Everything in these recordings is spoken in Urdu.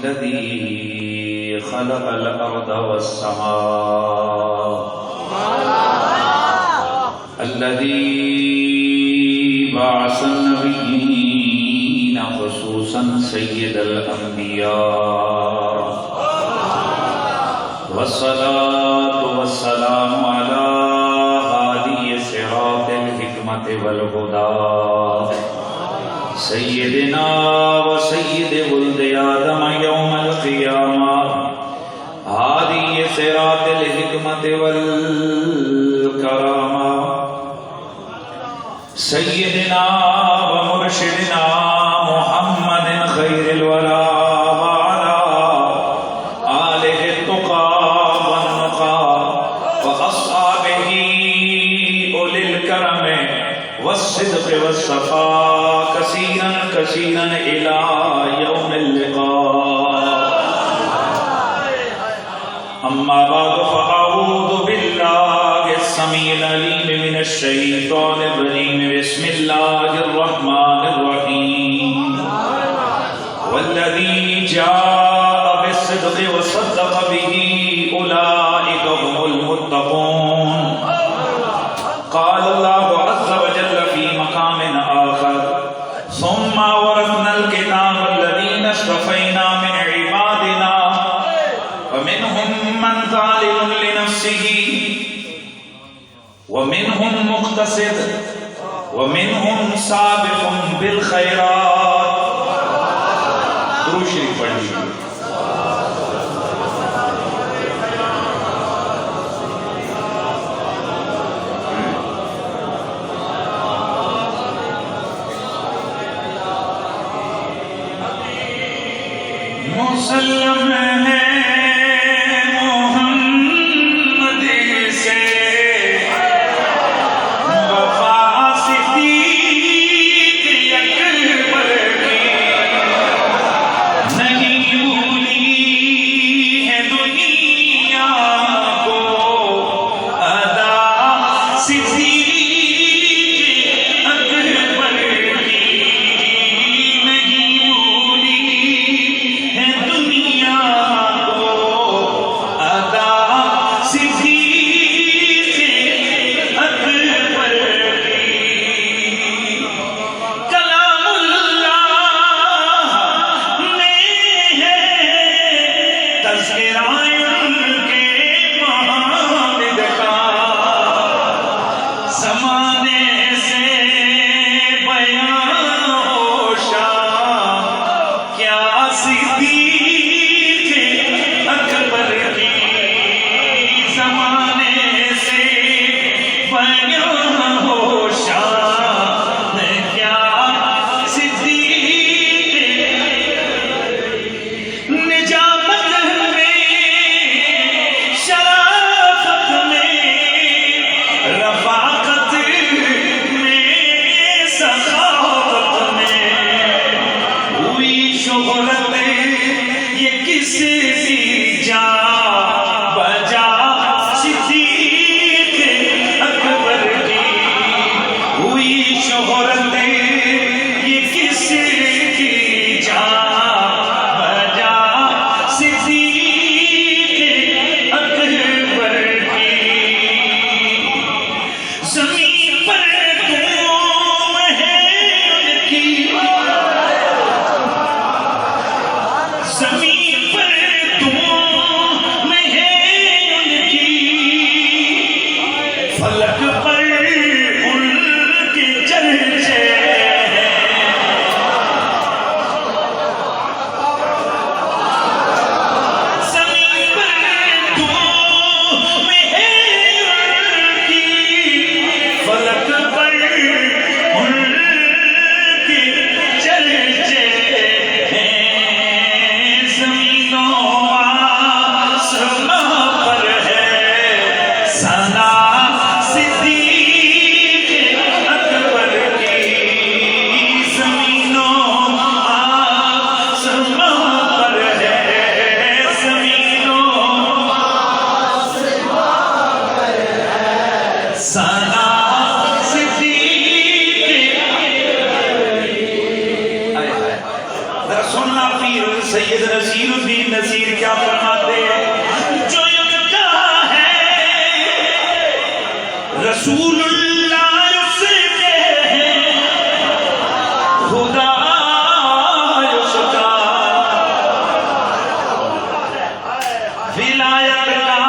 الذي خلق الأرض والسماء الذي بعث النبيين خصوصا سيد الأنبياء والصلاة والسلام على هادي صراط الحكمة والهدى سيدنا وسيد ولد آدم يوم القيامة هادي صراط الحكمة والكرامة سيدنا ومرشدنا محمد خير الورى وعلى آله التقى والنقى وأصحابه أولي الكرم والصدق والصفاء كثيرا كثيرا إلى يوم اللقاء. أما بعد فأعوذ بالله السميع العليم من الشيطان الرجيم. بسم الله الرحمن الرحيم. والذي جاء بالصدق وصدق به أولئك هم المتقون. قال الله عز وجل في مقام آخر ثم ورثنا الكتاب الذين اصطفينا من عبادنا ومنهم من ظالم لنفسه ومنهم مقتصد ومنهم سابق بالخيرات. درود شریف پڑھیے. مسلم ہے محمد سے وفا صدیق اکبر کی نہیں بھولی ہے دنیا کو ادا صدیق اکبر کی نہیں بھولی ہے دنیا کو ادا صدیق اکبر کی. کلام اللہ میں ہے تذکرہ ان کے مہابد کا زمانے سے بیان ہوشا کیا صدیق اکبر کی زمانے سے بیان ہوشا کیا صدیق نجابت میں شرافت میں رفاقت میں سخاوت میں ہوئی شہرت یہ کس کی جا بجا صدیق اکبر کی ہوئی شہرت یہ کس کی جا بجا صدیق اکبر کی. زمین پر دھوم ہے ان کی ذرا سننا پیر سید نصیر الدین نصیر کیا فرماتے ہیں، جو یکتا ہے رسول اللہ اس کے ہیں خدا اس کا، ولایت کا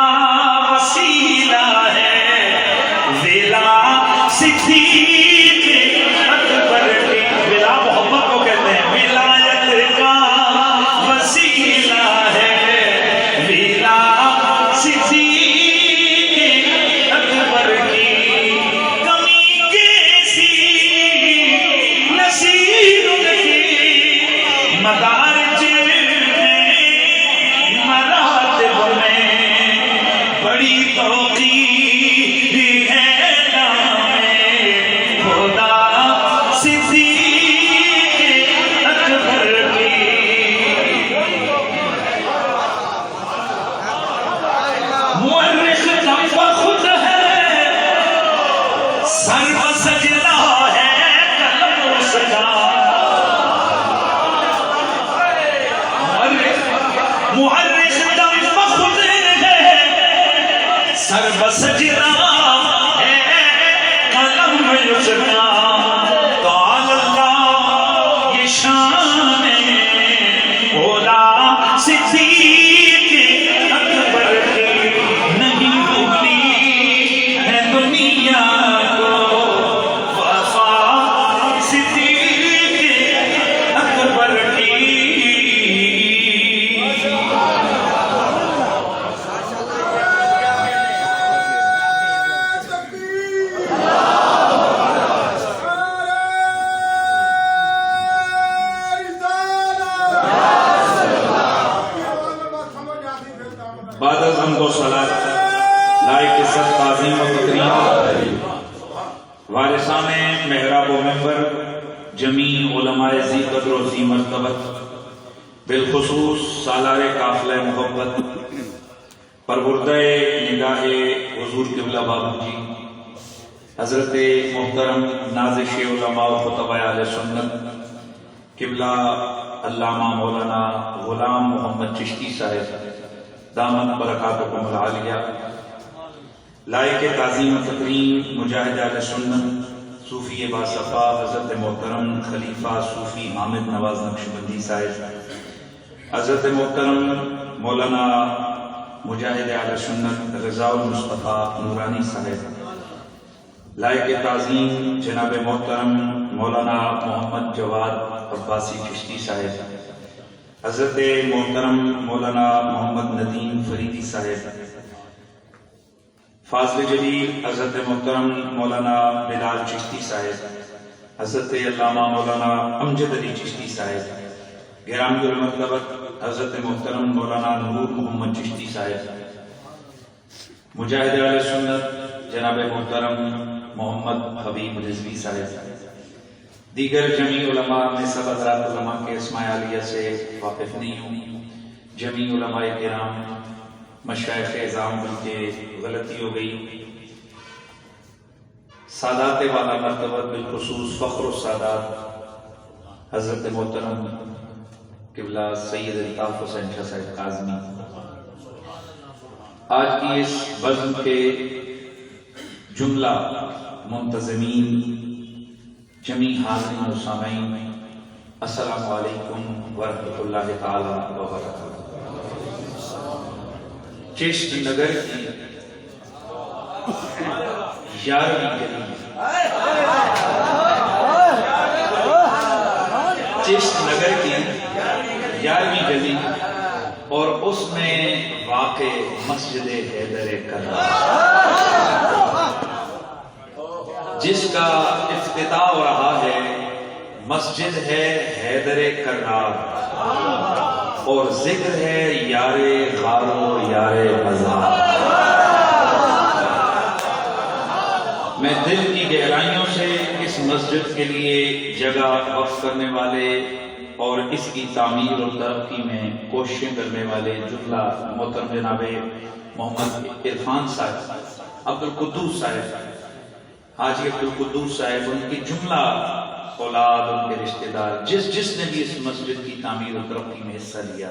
وسیلہ ہے ولا صدیق اکبر کی، ولا محبت کو کہتے ہیں، ولایت کا وسیلہ ہے ولا صدیق اکبر کی، کمی کیسی نصیر کی مدارج میں مراتب میں بڑی توقیر ہے نام خدا صدیق اکبر کی، مورخ کا خود ہے سر بسجدہ ہے قلم اس کا، مورخ کا خود ہے سر بسجدہ ہے قلم اس کا، تعالی اللہ یہ شان اولا صدیق اکبر کی، نہیں بھولی ہے دنیا کو وفا صدیق اکبر کی۔ بعد از حمد و صلات لائق عزت تعظیم و تکریم وارثان محراب و منبر جمیع علماء ذی قدر و ذی مرتبت، بالخصوص سالار قافلہ محبت پروردہ نگاہ حضور قبلہ بابو جی، حضرت محترم نازش علماء و خطبہ اہل سنت قبلہ علامہ مولانا غلام محمد چشتی صاحب دامت برکاتکم العالیہ، لائق تعظیم و تکریم مجاہد اہل سنت صوفی باصفا حضرت محترم خلیفہ صوفی حامد نواز نقشبندی صاحب، حضرت محترم مولانا مجاہد اہل سنت رضا المصطفیٰ نورانی صاحب، لائق تعظیم جناب محترم مولانا محمد جواد عباسی چشتی صاحب، حضرت محترم مولانا محمد ندیم فریدی صاحب، فاضل جلیل حضرت محترم مولانا بلال چشتی صاحب، حضرت علامہ مولانا امجد علی چشتی صاحب، گرامی المرتبت حضرت محترم مولانا نور محمد چشتی صاحب، مجاہد اہل سنت جناب محترم محمد حبیب رضوی صاحب، دیگر جمیع علماء میں سب حضرات علماء کے اسماء عالیہ سے واقف نہیں ہوں، جمیع علماء کرام مشائخ اعظام، بلکہ غلطی ہو گئی، سادات والا مرتبہ بالخصوص فخر السادات حضرت محترم قبلہ سید الطاف حسین شاہ صاحب کاظمی، آج کی اس بزم کے جملہ منتظمین، جمیع حاضرین و سامعین، السلام علیکم ورحمۃ اللہ تعالی وبرکاتہ۔ چشت نگر کی 11ویں گلی، چشت نگر کی 11ویں گلی اور اس میں واقع مسجد حیدر کرار، جس کا افتتاح ہو رہا ہے، مسجد ہے حیدر کرار اور ذکر ہے یار غار و یار مزار۔ میں دل کی گہرائیوں سے اس مسجد کے لیے جگہ وقف کرنے والے اور اس کی تعمیر اور ترقی میں کوششیں کرنے والے جملہ محترم جناب محمد عرفان صاحب، عبد القدوس صاحب، حاجی عبد القدوس صاحب، ان کی جملہ اولاد، ان کے رشتہ دار، جس نے بھی اس مسجد کی تعمیر و ترقی میں حصہ لیا،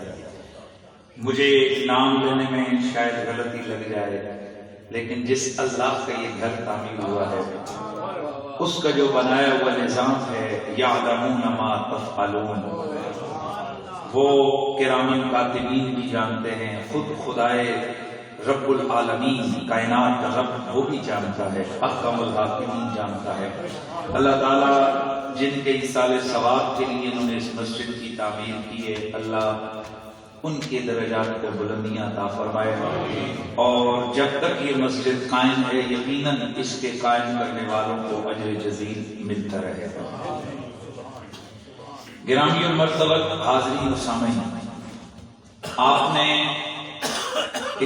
مجھے نام لینے میں شاید غلطی لگ جائے، لیکن جس اللہ کا یہ گھر تعمیر ہوا ہے اس کا جو بنایا ہوا نظام ہے، یعلمون ما تفعلون، وہ کرامن کاتبین بھی جانتے ہیں، خود خدائے رب العالمین کائنات کا رب وہ بھی جانتا ہے، احکم الحاکمین جانتا ہے۔ اللہ تعالیٰ جن کے ایصال ثواب کے لیے انہوں نے اس مسجد کی تعمیر کی ہے، اللہ ان کے درجات کو بلندیاں عطا فرمائے، اور جب تک یہ مسجد قائم ہے یقیناً اس کے قائم کرنے والوں کو اجر جزیل ملتا رہے گا۔ گرامی المرتبت حاضرین و سامعین، آپ نے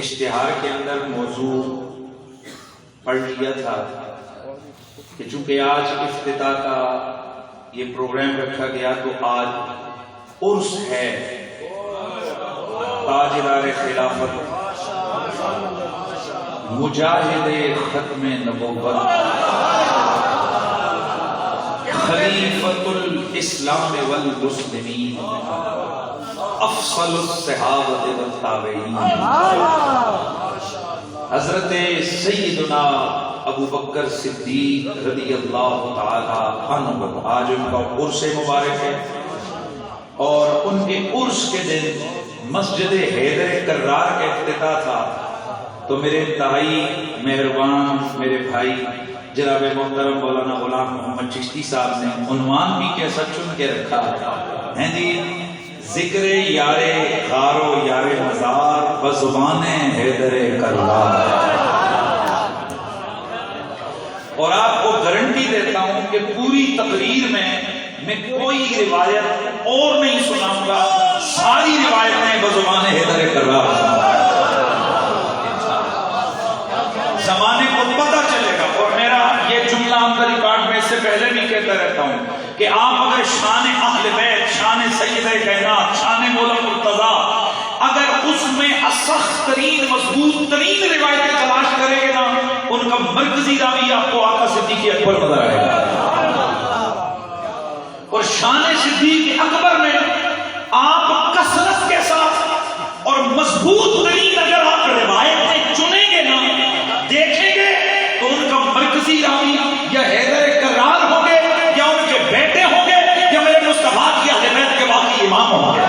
اشتہار کے اندر موضوع پڑھ لیا تھا کہ چونکہ آج افتتاح کا یہ پروگرام رکھا گیا تو آج عرس ہے تاجدار خلافت مجاہد ختم نبوت خلیفۃ الاسلام والمسلمین افضل الصحابہ والتابعین حضرت سیدنا ابو بکر صدیق رضی اللہ تعالی عنہ، آج ان کا عرس مبارک ہے، اور ان کے عرس کے دن مسجد حیدر کرار کا افتتاح تھا، تو میرے انتہائی مہربان میرے بھائی جناب محترم مولانا غلام محمد چشتی صاحب نے عنوان بھی کیسا چن کے رکھا ہے جی، ذکر یار غار و یار مزار بزبان حیدر کرار، اور آپ کو گارنٹی دیتا ہوں کہ پوری تقریر میں کوئی روایت اور نہیں سناؤں گا، ساری روایتیں بزبان حیدر کرار، زمانے کو پتہ چلے گا۔ اور میرا یہ جملہ اندر ریکارڈ میں اس سے پہلے بھی کہتا رہتا ہوں کہ آپ اگر شان اہل بیت، شان سید کائنات، شان مولا مرتضیٰ، اگر اس میں اصح ترین مضبوط ترین روایتیں تلاش کریں گے نا، ان کا مرکزی راوی آپ کو آقا صدیق اکبر نظر آئے گا، اور شان صدیق اکبر میں آپ کثرت کے ساتھ اور مضبوط ترین اگر آپ روایتیں چنیں گے نا، دیکھیں گے تو ان کا مرکزی راوی یا حیدر کرار ہوں گے، یا ان کے بیٹے ہوں گے، یا میرے مصطفیٰ کی اہل بیت کے باقی امام ہوں گے۔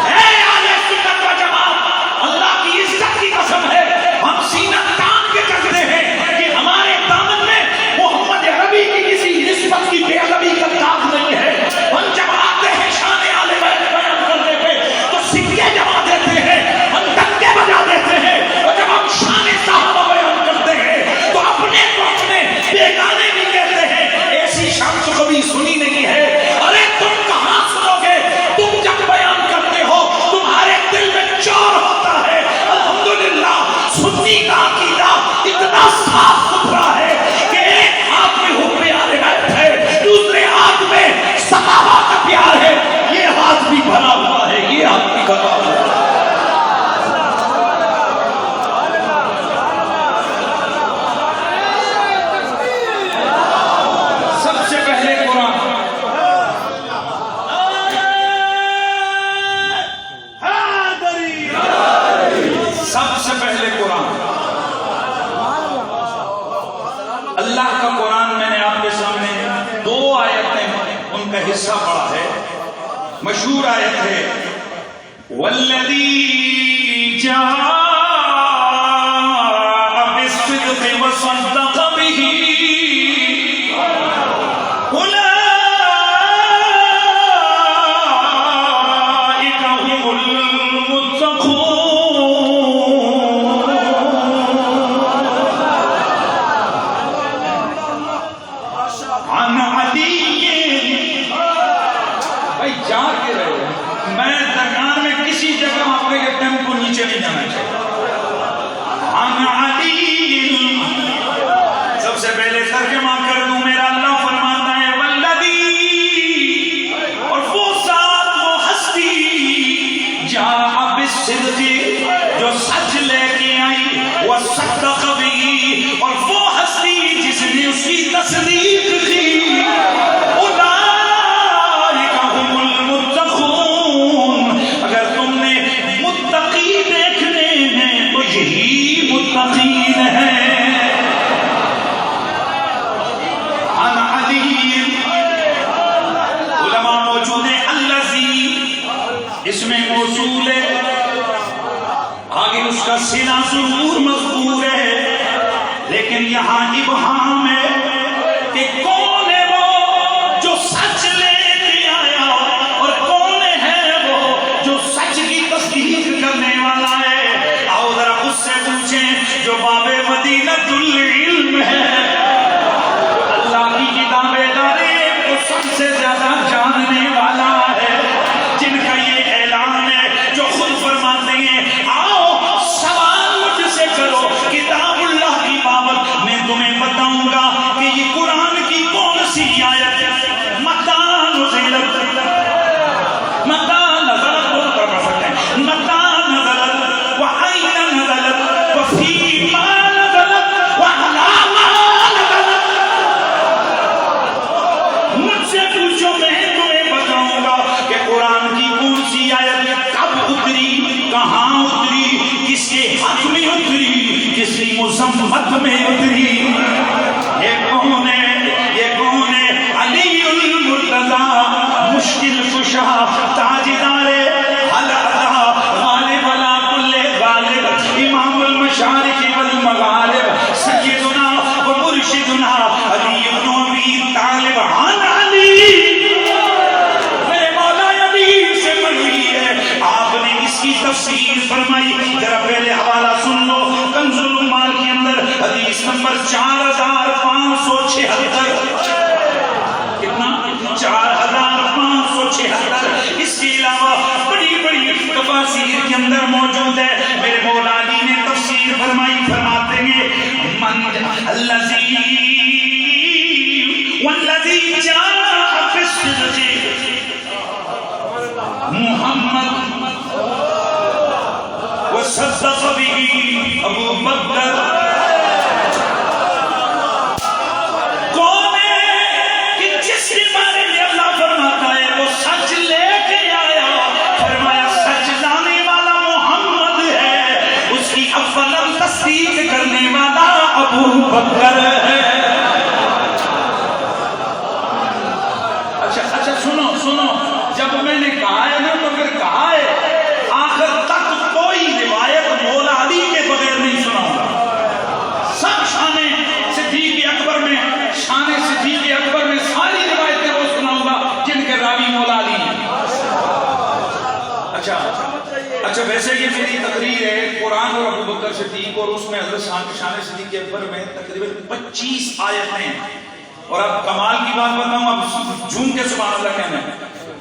اے اہل سنت و جماعت، اللہ کی عزت کی قسم ہے ہم سینہ تان کے چلتے ہیں کہ ہمارے دامن میں محمد عربی کی کسی نسبت کی بے ادبی کا داغ نہیں ہے۔ ہم جب آتے ہیں شان اہل بیت بیان کرنے پہ تو سکے جما دیتے ہیں، ہم ڈنکے بجا دیتے ہیں، اور جب ہم شان صحابہ بیان کرتے ہیں تو اپنے کو اپنے بیگانے بھی کہتے ہیں۔ ایسی شان تو کبھی سنی نہیں ہے۔ ارے تم کہاں سنو گے؟ تم جب بیان کرتے ہو تمہارے دل میں چور ہوتا ہے۔ الحمدللہ سنی کا عقیدہ اتنا صاف ستھرا ہے کہ ایک ہاتھ میں حب اہل بیت ہے، دوسرے ہاتھ میں صحابہ کا پیار ہے، یہ ہاتھ بھی بھرا ہوا ہے، یہ ہاتھ بھی بھرا ہوا ہے۔ سب سے پہلے قرآن، سب سے پہلے قرآن، اللہ کا قرآن میں نے آپ کے سامنے دو آیتیں ان کا حصہ پڑھا ہے، مشہور آیت ہے والذی جاء بالصدق وصدق به سب سے پہلے ترجمہ کر دوں، میرا اللہ فرماتا ہے والذی، اور وہ ذات وہ ہستی جاء بالصدق جو سچ لے کے آئی، وصدق به، اور وہ ہستی جس نے اس کی تصدیق کی، اس میں موصول ہے، آگے اس کا صلہ ضرور مذکور ہے، لیکن یہاں ابہام ہے کہ کون ہے وہ جو سچ لے کے آیا اور کون ہے وہ جو سچ کی تصدیق کرنے والا ہے۔ آؤ ذرا اس سے پوچھیں جو باب مدینۃ العلم ہے، اللہ کی کتابیں دارے کو سب سے زیادہ جاننے والا ہے، جن کا یہ اعلان ہے، جو خود فرماتے ہیں آؤ سوال مجھ سے کرو کتاب اللہ کی بابت، میں تمہیں بتاؤں گا کہ یہ قرآن کی کون سی آیت ہے۔ متى نزلت، متى نزلت، بول کر پڑھ سکتے ہیں، متى نزلت وأين نزلت وفيما نزلت وعلى ما نزلت۔ مجھ سے پوچھو میں تمہیں بتاؤں گا کہ قرآن کی کون سی آیت کب اتری، کہاں اتری، کس کے حق میں اتری، کس کی مذمت میں اتری۔ یہ کون ہے؟ یہ کون ہے؟ علی المرتضی، مشکل کشا، تاجدار حل ادا، غالب علی کل غالب، امام المشارق والمغارب، سیدنا و مرشدنا علی بن ابی طالب عن علی۔ میرے مولا علی سے مروی ہے، آپ نے اس کی تفسیر فرمائی۔ ذرا پہلے حوالہ سن لو، کنز العمال کے اندر حدیث نمبر 4576۔ کتنا؟ 4576۔ اس کے علاوہ بڑی بڑی تفاسیر کے اندر موجود ہے۔ میرے مولا علی نے تفسیر فرمائی، فرماتے ہیں من الذی والذی جاء بالصدق محمد وصدق به ابو بکر۔ کون ہے کہ جس کے بارے میں اللہ فرماتا ہے وہ سچ لے کے آیا، فرمایا سچ لانے والا محمد ہے، اس کی اول تصدیق کرنے والا ابو بکر ہے۔ اچھا سنو سنو، جب میں نے کہا ہے نا تو پھر کہا ہے آخر تک کوئی روایت مولا علی کے بغیر نہیں سناؤں گا۔ سب شان صدیق اکبر میں، شان صدیق اکبر میں ساری روایتیں وہ سناؤں گا جن کے راوی مولا علی ہیں۔ اچھا ویسے یہ میری تقریر ہے قرآن اور ابو بکر صدیق، اور اس میں حضرت شان صدیق اکبر میں تقریباً 25 آیتیں ہیں۔ اور اب کمال کی بات بتاؤں، اب جھوم کے سبحان اللہ کہنا ہے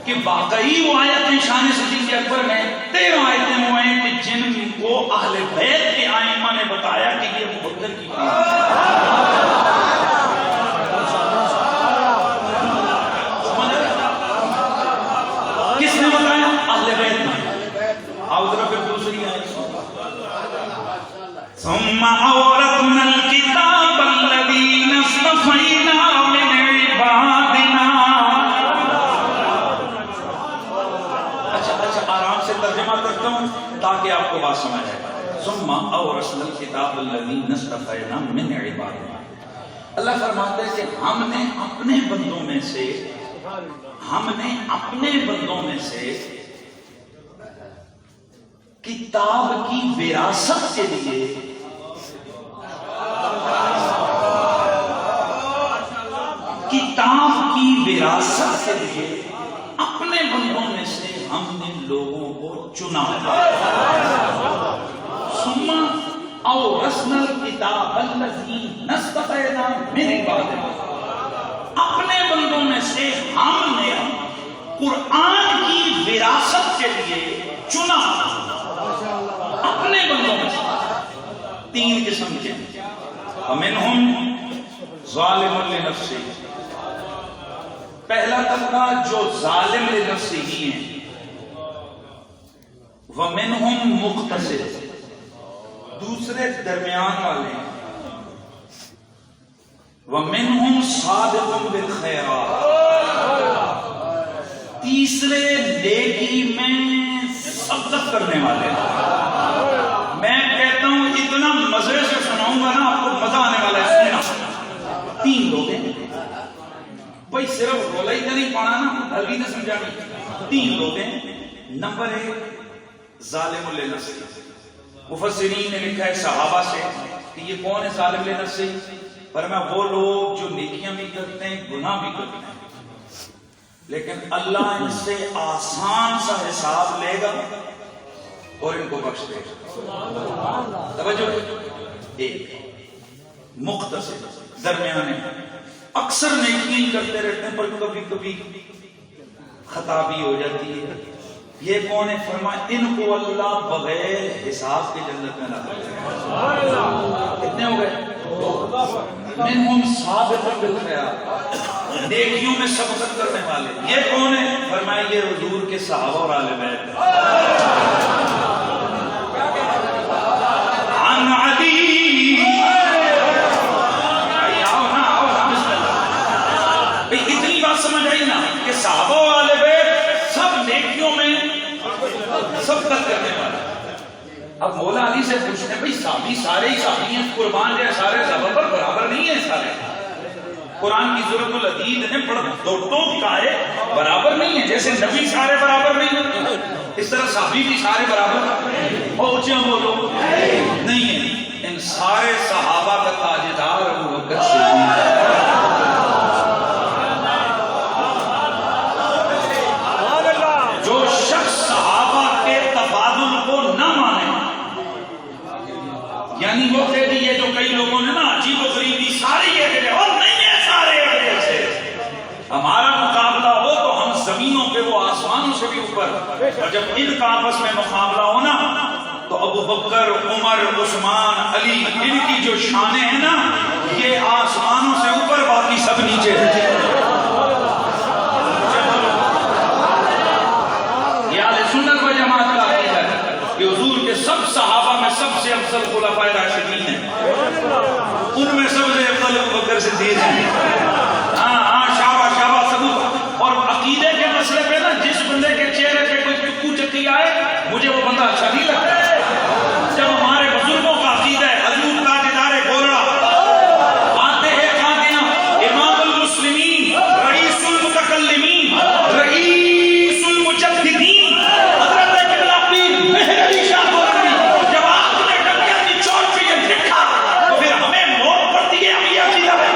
کہ واقعی وہ آیتیں شان صدیق اکبر میں 13 آیتیں وہ ہیں کہ جن کو اہل بیت کے ائمہ نے بتایا کہ یہ ابو بکر کی بات ہے۔ کس نے بتایا؟ اہل بیت نے۔ آؤ ذرا پھر دوسری آیت ثم اورثنا الكتاب الذين اصطفينا من عبادنا۔ اچھا آرام سے ترجمہ کرتا ہوں تاکہ آپ کو بات سمجھ آئے۔ ثم اورثنا الكتاب الذين اصطفينا من عبادنا۔ اللہ فرماتا ہے کہ ہم نے اپنے بندوں میں سے کتاب کی وراثت کے لیے اپنے بندوں میں سے ہم نے لوگوں کو چنا۔ ثم اورثنا الکتاب الذی اصطفینا من عبادنا، اپنے بندوں میں سے ہم نے قرآن کی وراثت کے لیے چنا، اپنے بندوں میں سے 3 قسم کے۔ ومنہم ظالم لنفسہ، پہلا طبقہ جو ظالم لنفسہ ہی ہیں۔ ومنہم مقتصد، دوسرے درمیان والے ہیں۔ ومنہم سابق بالخیرات، تیسرے نیکی میں سبقت کرنے والے ہیں۔ میں کہتا ہوں اتنا مزے سے سناؤں گا نا آپ کو مزہ آنے والا ہے سننا۔ 3 لوگ ہیں بھائی، صرف رولا ہی تو نہیں پڑھا نا، ابھی تو سمجھا نہیں۔ 3 لوگ ہیں، نمبر 1 ظالم لنفسہ. مفسرین نے لکھا ہے صحابہ سے کہ یہ کون ہے ظالم لنفسہ؟ فرمایا وہ لوگ جو نیکیاں بھی کرتے ہیں گناہ بھی کرتے ہیں لیکن اللہ ان سے آسان سا حساب لے گا اور ان کو بخش دے گا. توجہ. ایک مختصر درمیانے اکثر نیکیاں ہی کرتے رہتے ہیں پر کبھی کبھی خطا بھی ہو جاتی ہے. یہ کون ہے؟ فرمایا ان کو اللہ بغیر حساب کے جنت میں ڈالے گا. کتنے ہو گئے؟ منہم سابقون بالخیرات، نیکیوں میں سبقت کرنے والے. یہ کون ہے؟ فرمایا یہ حضور کے صحابہ اور آل بیت. عن علی اتنی بات سمجھ آئی نا کہ صحابہ و آل بیت سب نیکیوں میں سبقت کرنے والے. اب مولا علی سے پوچھتے ہیں بھئی صحابی سارے ہی صحابی ہیں، قربان جائے سارے زبر پر برابر نہیں ہیں. سارے قرآن کی ضرورت العدید نے پڑھ دو کائے برابر نہیں ہیں. جیسے نبی سارے برابر نہیں ہیں اس طرح صحابی بھی سارے برابر پہنچے بولو نہیں ہیں. ان سارے صحابہ کا تاجدار ابو بکر صدیق. جو شخص صحابہ کے تفاضل کو نہ مانے، یعنی وہ کہہ دیے جو کئی لوگوں نے نا عجیب و غریبی سارے یہ کہتے اور نہیں ہے سارے ایسے. ہمارا مقابلہ ہو تو ہم زمینوں پہ وہ آسمانوں سے بھی اوپر. اور جب ان کا آپس میں مقابلہ ہونا تو ابو بکر عمر عثمان علی ان کی جو شانیں ہیں نا یہ آسمانوں سے اوپر باقی سب نیچے. یہ اہل سنت و جماعت کا عقیدہ ہے کہ حضور کے سب صحابہ میں سب سے افضل خلفائے راشدین ہیں، ان میں سب سے افضل ابو بکر صدیق ہیں. شابہ ثبوت. اور عقیدے کے مسئلے پہ نا جس بندے کے چہرے پہ کوئی ٹکو چکی آئے مجھے وہ بندہ اچھا نہیں لگتا. جب ہمارے بزرگوں کا عقیدہ ہے حضور تاجدار گولڑا آتے ہیں قادیاں امام المسلمین رئیس المتکلمین رئیس المجددین حضرت قبلہ پیر مہر علی شاہ گولڑی. جب آپ نے ڈنڈیا کی چوٹ پہ یہ لکھا تو پھر ہمیں موت پڑتی ہے. ہم یہ عقیدہ ہے.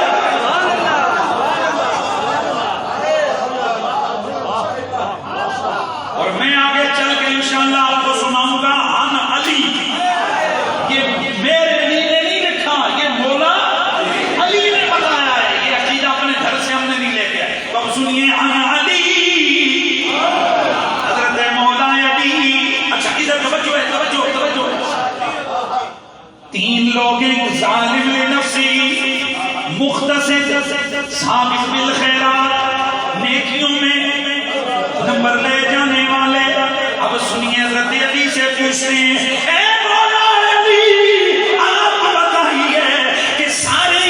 اور میں آگے چل کے انشاءاللہ آپ کو سناؤں گا عن علی. یہ میرے علی نے نہیں لکھا، یہ مولا علی نے بتایا ہے. یہ عقیدہ اپنے گھر سے ہم نے نہیں لے کے آئے. تو اب سنیے عن علی حضرت مولا علی. اچھا ادھر توجہ ہے، توجہ. 3 لوگ ہیں ظالم لنفسی، مختصر، سابق بالخیرات، نیکیوں میں نمبر لے جانے والے. اب سنیے حضرت علی سے پوچھتے ہیں اے مولا علی آپ بتائیے کہ سارے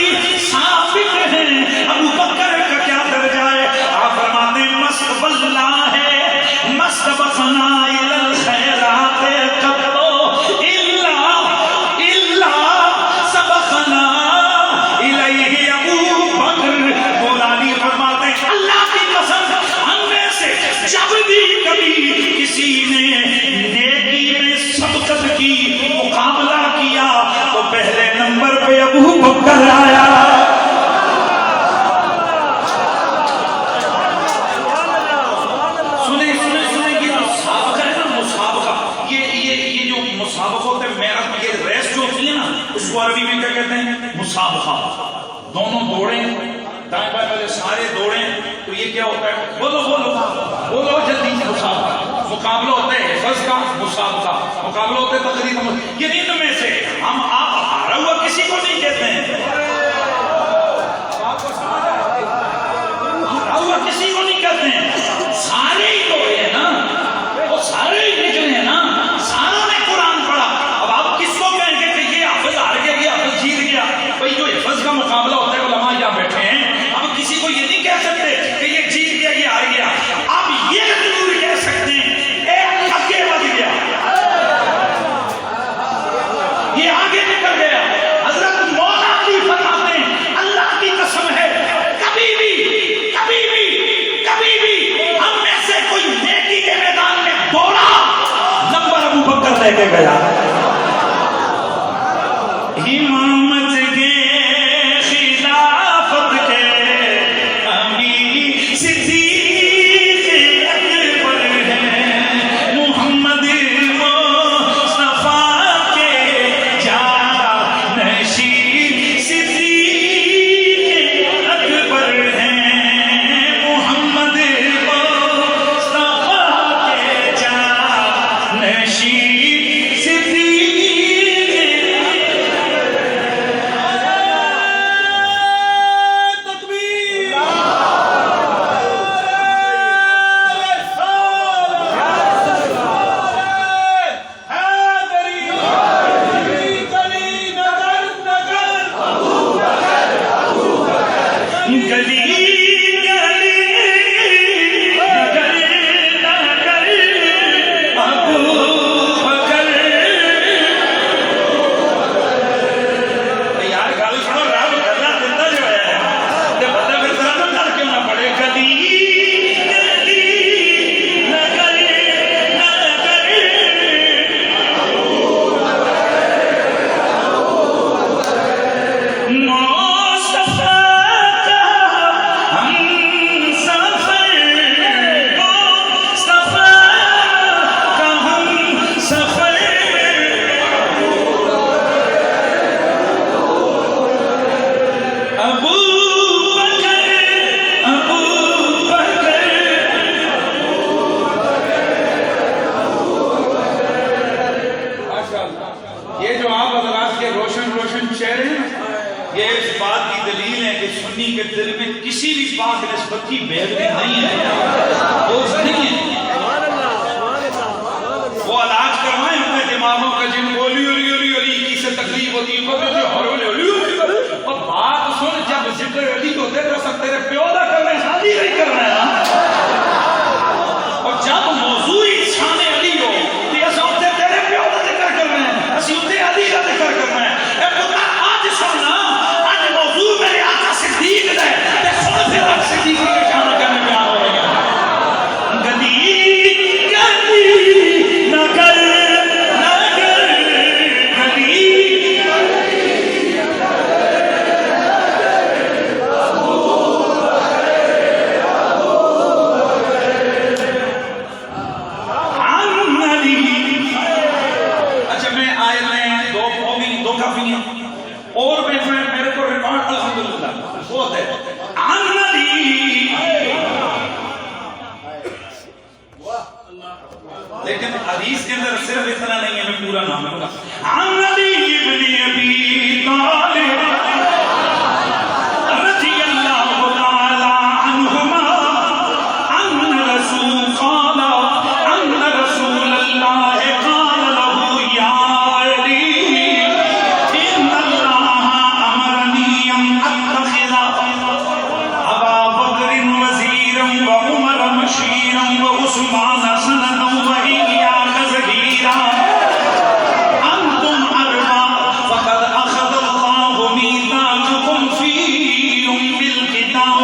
سابق ہیں ابو بکر کا کیا درجہ ہے؟ آپ فرماتے ہیں مست واللہ ہے مست بخنا الی الخیرات قبلو الا سبقنا الیہ ابو بکر. مولا علی فرماتے ہیں اللہ کی قسم ہم میں سے جب بھی کبھی کسی نے نیکی میں سبقت کی مقابلہ کیا تو پہلے نمبر پہ ابو بکر آیا. سنیں یہ جو مسابقہ ہے نا مسابقہ، یہ جو مسابقہ ہوتا ہے میرا یہ ریس جو ہوتی ہے نا اس کو عربی میں کیا کہتے ہیں؟ مسابقہ. دونوں دوڑیں دائیں بائیں والے سارے دوڑیں تو یہ کیا ہوتا ہے؟ بولو جلدی. مسابقہ مقابلہ ہوتا ہے حفظ کا، مسابقہ مقابلہ ہوتا ہے تقریر. یہ ان میں سے ہم آپ ہارا ہوا کسی کو نہیں کہتے ہیں، ہارا ہوا کسی کو نہیں کہتے ہیں. سارے ہی دوڑے ہیں نا، وہ سارے ہی نکلے ہیں نا، ساروں نے قرآن پڑھا. اب آپ کس کو کہیں گے کہ یہ حافظ ہار گیا یہ حافظ جیت گیا؟ بھائی جو حفظ کا مقابلہ ہوتا ہے علماء یہاں بیٹھے ہیں، اب کسی کو یہ نہیں کہہ سکتے کہ یہ جیت گیا یہ ہار گیا. آپ یہ ضرور کہہ سکتے ہیں ایک آگے بڑھ گیا، یہ آگے نکل گیا. حضرت مولا علی فرماتے ہیں اللہ کی قسم ہے کبھی بھی ہم میں سے کوئی نیکی کے خلافت لے کے گیا. امامت کے خلافت کے امیر صدیق اکبر ہیں. محمد مصطفیٰ کے جانشین صدیق اکبر ہیں. محمد مصطفیٰ کے جانشین کسی بھی پاک نسبت کی بےعدبی نہیں ہے، بوجھ نہیں ہے. وہ علاج کروائیں اپنے دماغوں کا جن کو علی علی علی علی کی سے تکلیف ہوتی ہے اور بات سن. جب ذکر علی ہوتے تو سب تیرے پیودا کرنا ہے، شادی نہیں کرنا ہے. اور جب موضوع شان علی ہو تو یہ سوچتے تیرے پیودا ذکر کرنا ہے، اسی اتنے علی کا ذکر کرنا ہے. اے پتہ آج سننا، آج موضوع میرے آقا صدیق ہے. صدیق کے جانا کرنے پہ آ رہے ہیں. گلی گلی نگر نگر گلی اچھا میں آئے میں دو کافی ہیں اور میرے کو ریکارڈ الحمدللہ بہت ہے. لیکن حدیث کے اندر صرف اتنا نہیں ہے، میں پورا نام لوں گا. عن علی ابن ابی طالب رضی اللہ تعالی عنہما ان رسول قال ان رسول اللہ قال له یا علی ان اللہ امرنی ان اتخذ ابا بکر وزیرا وعمر مشیرا وعثمان سندا وإياك زهيرا أنتم أربع فقد أخذ الله ميثاقكم في أم الكتاب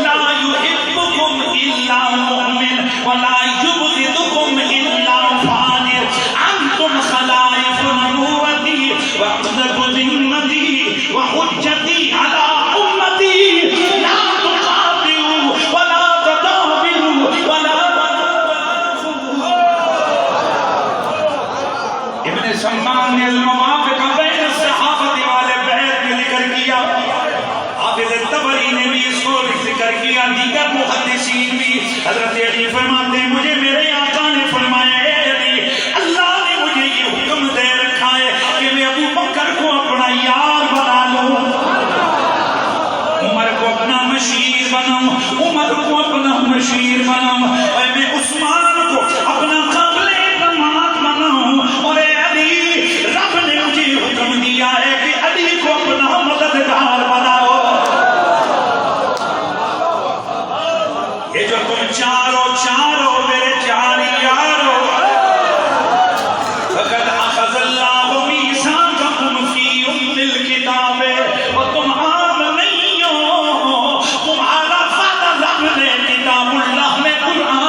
لا يحبكم إلا مؤمن ولا يبغضكم إلا فاجر. أنتم خلائف نبوتي وعقدة ذمتي وحجتي على أمتي. لا تقاتلوا ولا تدابروا ولا سلمان نے الموافق بین الصحابت والے بیت میں ذکر کیا. حافظ طبری نے بھی اس کو ذکر کیا، دیگر محدثین بھی. حضرت علی فرماتے ہیں مجھے میرے آقا نے فرمایا اے علی اللہ نے مجھے یہ حکم دے رکھا ہے کہ میں ابو بکر کو اپنا یار بنا لوں، عمر کو اپنا مشیر بناؤں، عمر کو اپنا مشیر بناؤں، اور میں عثمان کو اپنا قابل اعتماد بناؤں. اور رب نے مجھے حکم دیا ہے کہ علی کو اپنا مددگار بناؤ. یہ جو تم چاروں میرے چار یارو فقد اخذ اللہ میثاقکم فی ام الکتاب. اور تم عام نہیں ہو، تمہارا وعدہ رب نے کتاب اللہ میں قرآن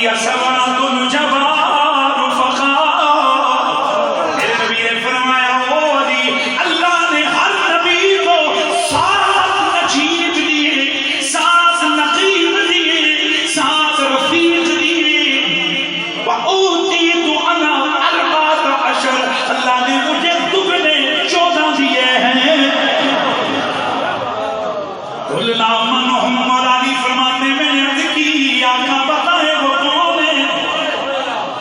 وہی سبرات الجبار فخار. میرے نبی نے فرمایا او علی اللہ نے ہر نبی کو 7 نجیب دیے، 7 نقیب دیے، 7 رفیق دیے. وَأُوتِيتُ أَنَا 14. اللہ نے مجھے دگنے 14 دیے ہیں. قُلْنَا مَنْ هُمْ. مولانا فرماتے میں نے عرض کی آقا بتائے وہ کون ہے.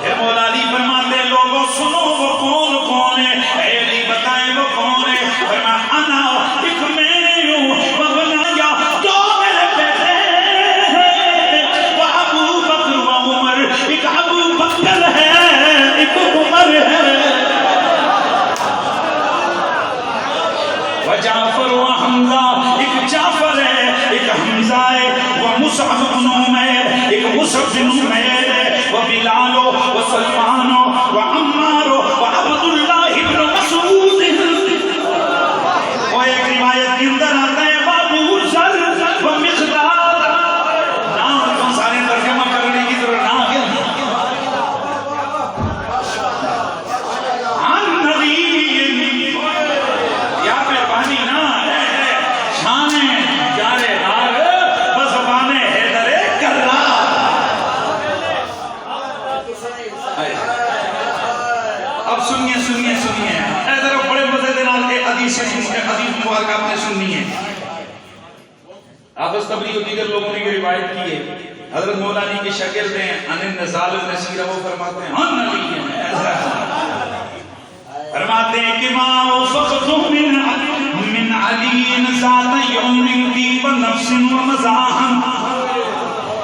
پھر مولانا فرماتے لوگوں سنو وہ کون کون ہے. اے علی بتائے وہ کون ہے. فرمایا انا ایک میں ہوں وابنایا 2 میرے بیٹے ہیں. وہ ابو بکر و عمر. ایک ابو بکر ہے ایک عمر ہے. جعفر و حمزہ. ایک جعفر ہے ایک حمزہ ہے. وہ مصعب بن عمیر. ایک مصعب بن عمیر ہے. وہ بلال و سلمان و عمار و عبد اللہ بن مسعود. وہ ایک روایت کے اندر آتا ہے ابو ذر و مقداد. نام سارے ترجمہ کرنے کی ضرورت نہ ہے. عن نبی یا مہربانی نہ ہے شان جارے نار بزبان حیدر کرا. اب سنیے سنیے سنیے حیدر بڑے مزے دے نال ایک حدیث مبارک آپ نے سننی ہے. حافظ تبلیغ و دیگر لوگوں نے یہ روایت کی ہے. حضرت مولانا کے شاگرد ہیں ان النزال بن سیرہ وہ فرماتے ہیں ہن نبی ہیں. فرماتے ہیں کہ ما وفقت من علی ذات یوم طیب نفس و مزاحا.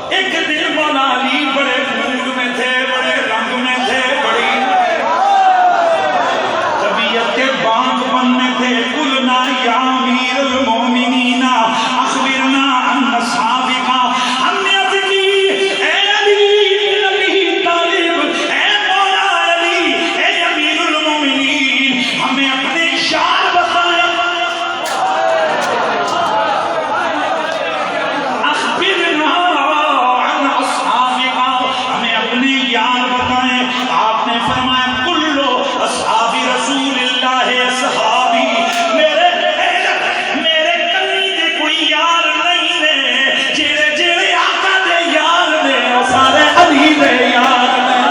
ایک دن مولا علی بڑے موڈ میں تھے، بڑے رنگ میں تھے، بڑی طبیعت کے بانگ بن میں تھے. قلنا یا امیر المومنین اخبرنا عن اصحابک. ہم نے عرض کی اے علی بن ابی طالب، اے مولا علی، اے امیر المومنین، ہمیں اپنے شان بتائیں. اخبرنا عن اصحابک، ہمیں اپنے یار بتائیں. آپ نے فرمایا کلو اصحاب رسول اللہ اصحابی. میرے کلی دے کوئی یار نہیں نے. جڑے جڑے آقا دے یار نے سارے علی دے یار نے.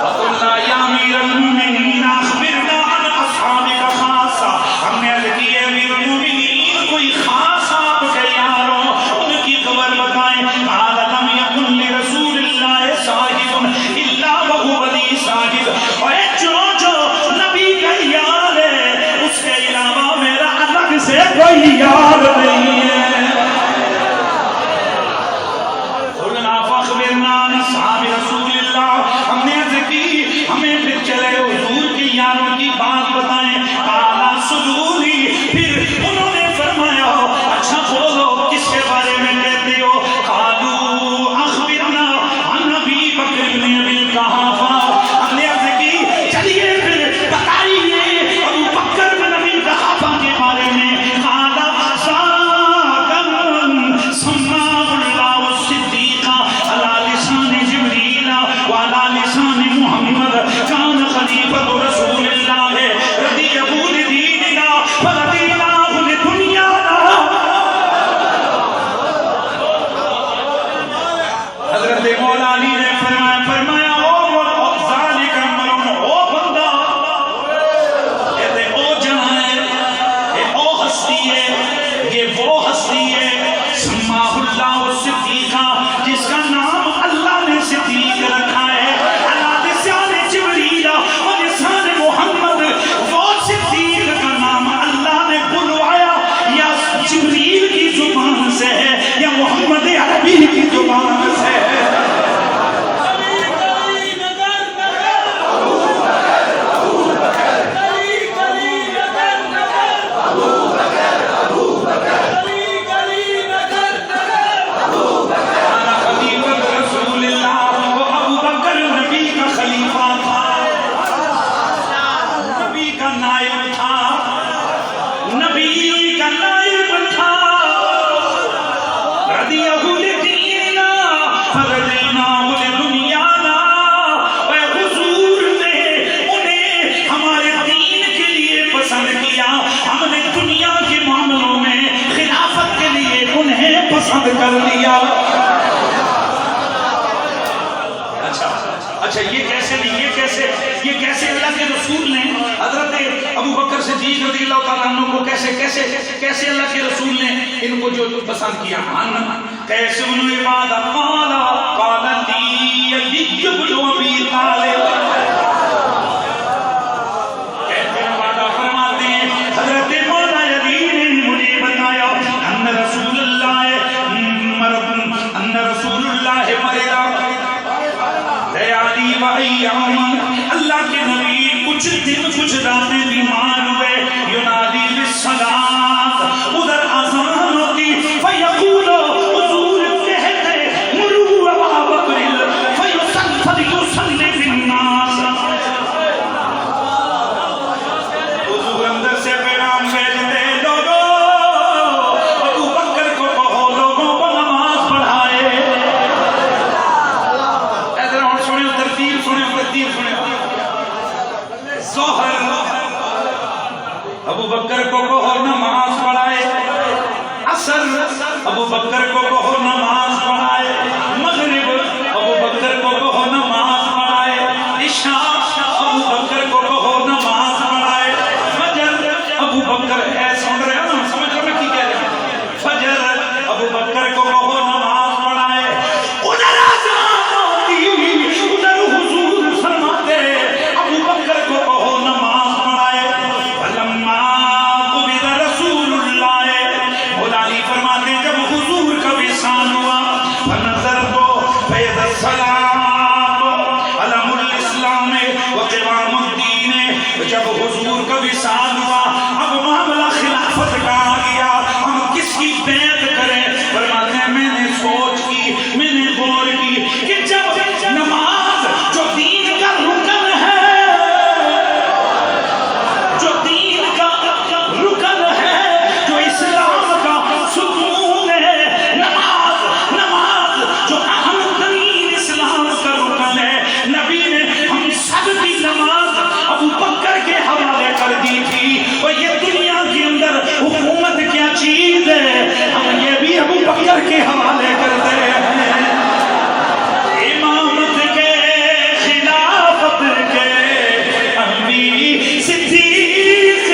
وقلنا یا امیر المومنین اخبرنا عن اصحابک خاصہ. ہم نے عرض کی ہے امیر المومنین کوئی خاص آپ کے یاروں ان کی خبر بتائیں. قال لم یکن لرسول فردیہ لدیننا فردینا لدنیانا، اے حضور نے انہیں ہمارے دین کے لیے پسند کیا، ہم نے دنیا کے معاملوں میں خلافت کے لیے انہیں پسند کر لیا۔ اچھا یہ کیسے اللہ کے رسول نے حضرت ابو بکر صدیق رضی اللہ تعالیٰ عنہ کو کیسے اللہ کے رسول نے ان کو جو پسند کیا؟ کیسے انہوں عبادہ قال لی علی بن ابی طالب، کہتے ہیں وعدہ فرماتے ہیں حضرت مولا علی نے مجھے بتایا ان رسول اللہ مرضا لیالی و ایام، اللہ کے نبی کچھ دن کچھ راتیں بیمار ہوئے، ینادی بالصلاۃ، ادھر اذان ہوتی، فیقول حضور کہتے مروا ابا بکر فلیصلی بالناس، حضور اندر سے پیغام بھیجتے لوگوں ابو بکر کو کہو لوگوں کو نماز پڑھائے۔ ظہر ابو بکر کو کہو نماز پڑھائے، عصر ابو بکر کو کہو نماز پڑھائے، مغرب ابو بکر کو کہو نماز پڑھائے، عشاء ابو بکر کو کہو نماز پڑھائے، فجر ابو بکر سن رہے ہو نا، سمجھ رہے میں کی کہہ رہے ہیں، فجر ابو بکر کو کہو نماز پڑھائے، ادھر آزان ہوتی ادھر حضور فرماتے ابو بکر کو کہو نماز پڑھائے۔ فلما قبض رسول اللہ، مولا علی فرماتے جب حضور کا وصال ہوا، فنظرت فإذا الصلاة علم الاسلام وقوام الدین، جب حضور کا وصال ہوا اب معاملہ خلافت کا آ گیا، ہم کس کی بیعت کریں؟ فرماتے ہیں میں نے سوچ کی، میں نے غور کی کہ جب نماز جو دین کا رکن ہے، جو دین کا رکن ہے، جو اسلام کا ستون ہے، نماز جو اہم ترین اسلام کا رکن ہے، نبی نے ہم سب کی نماز ابو بکر کے حوالے کر دی تھی، اور یہ دنیا کے اندر حکومت کیا چیز ہے ہم یہ بھی ابو بکر کے حوالے کرتے ہیں۔ امامت کے خلافت کے امیر صدیق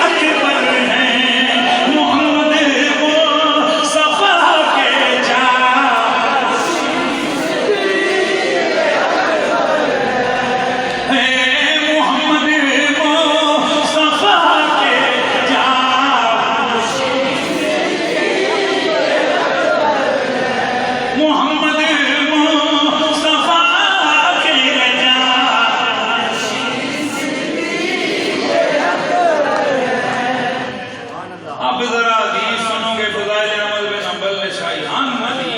اکبر ہیں، محمد مصطفیٰ کے جان، محمد مصطفیٰ کے جان، محمد مصطفیٰ کے جان۔ اب ذرا حدیث سنو گے فضائل احمد بن حنبل نے شاہیان مدی،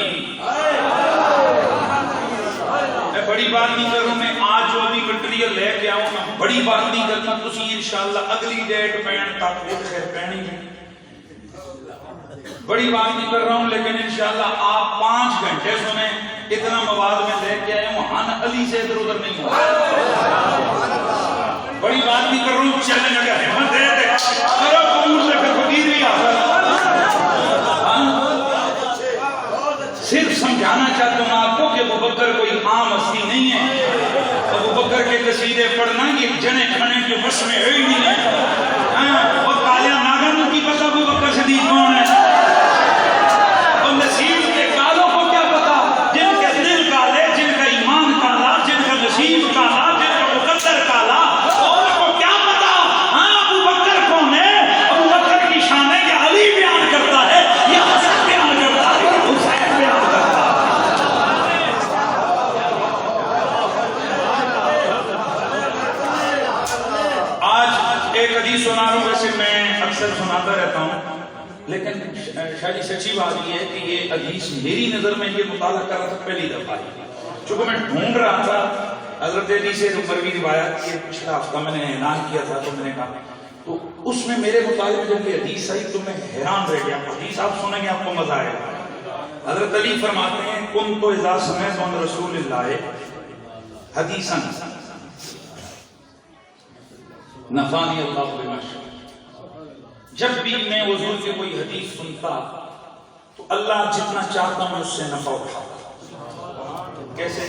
میں بڑی بات نہیں کروں، میں آج جو بھی مٹیریل لے کے آؤں میں بڑی بات نہیں کرتا، تسی انشاءاللہ اگلی ڈیٹ پہن تک وہ خیر پہنی ہے، بڑی بات نہیں کر رہا ہوں، لیکن انشاءاللہ آپ 5 گھنٹے سنیں، اتنا مواد میں لے کے آئے ہوں، ہن علی سے ادھر ادھر نہیں ہوا، بڑی بات نہیں کر رہا ہوں، چیلنج اگر ہمت دے دے کرو قبول سے پھر فقیر بھی آتا، صرف سمجھانا چاہتا ہوں آپ کو کہ ابو بکر کوئی عام ہستی نہیں ہے، ابو بکر کے قصیدے پڑھنا یہ جنے کھنے کے بس میں ہے ہی نہیں ہے، اور کالیا ناگن کی پتہ ابو بکر صدیق کون ہے، اور نصیب کے کالوں کو کیا پتا، جن کے دل کالے، جن کا ایمان کالا، جن کا نصیب کالا، جن کا مقدر کالا، اور کو کیا پتا ابو بکر کون ہے؟ ابو بکر کی شان ہے کہ علی بیان کرتا ہے یا حسن بیان کرتا ہے یا حسین بیان کرتا ہے۔ آج ایک حدیث سنا رہا ہوں، ویسے میں اکثر سناتا رہتا ہوں، لیکن شاید سچی بات یہ ہے کہ یہ حدیث میری نظر میں یہ مطالعہ کر رہا تھا پہلی دفعہ، چونکہ میں ڈھونڈ رہا تھا حضرت علی سے مروی روایت، یہ پچھلا ہفتہ میں نے اعلان کیا تھا تو میں نے کہا، تو اس میں میرے مطالعے میں جب یہ حدیث آئی تو میں حیران رہ گیا، حدیث آپ سنیں گے آپ کو مزہ آئے گا، حضرت علی فرماتے ہیں کنت اذا سمعت عن رسول اللہ حدیثا نفانی اللہ بما شاء، جب بھی میں حضور کی کوئی حدیث سنتا تو اللہ جتنا چاہتا میں اس سے نفع اٹھاتا. کیسے؟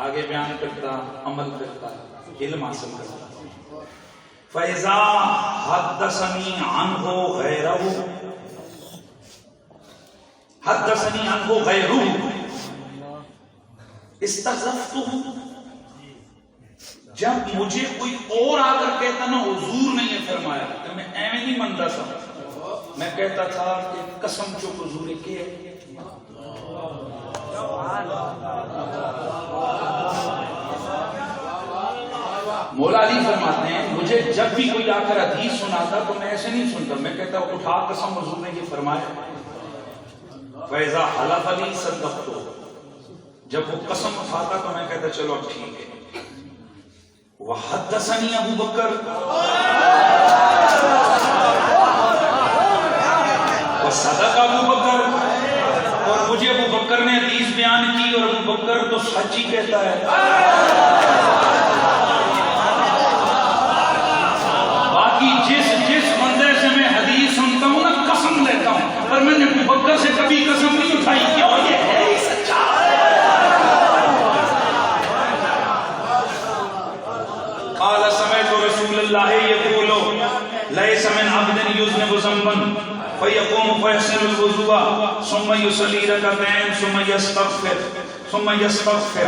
آگے بیان کرتا، عمل کرتا، علم حاصل کرتا. فَإِذَا حَدَّثَنِي عَنْهُ غَيْرُهُ استحضرته، جب مجھے کوئی اور آ کر کہتا نا حضور نے یہ فرمایا تو میں ایویں نہیں منتا تھا، میں کہتا تھا کہ قسم چوک حضور کے. مولا علی فرماتے ہیں مجھے جب بھی کوئی آ کر حدیث سناتا تو میں ایسے نہیں سنتا، میں کہتا اٹھا قسم حضور نے یہ فرمایا. فَإِذَا حَلَفَ لِي صَدَّقْتُهُ، جب وہ قسم اٹھاتا تو میں کہتا چلو اب ٹھیک ہے. وَحَدَّثَنِي ابو بکر وَصَدَقَ ابو بکر، اور مجھے ابو بکر نے حدیث بیان کی اور ابو بکر تو سچ ہی کہتا ہے. باقی جس بندے سے میں حدیث سنتا ہوں نا قسم لیتا ہوں، پر میں نے ابو بکر سے کبھی قسم نہیں اٹھائی. کیوں؟ یہ ہے ہی سچا. قال سمعت رسول اللہ یقول لیس من عبد یذنب ذنبا فیقوم فیحسن الوضوء ثم یصلی رکعتین ثم یستغفر ثم یستغفر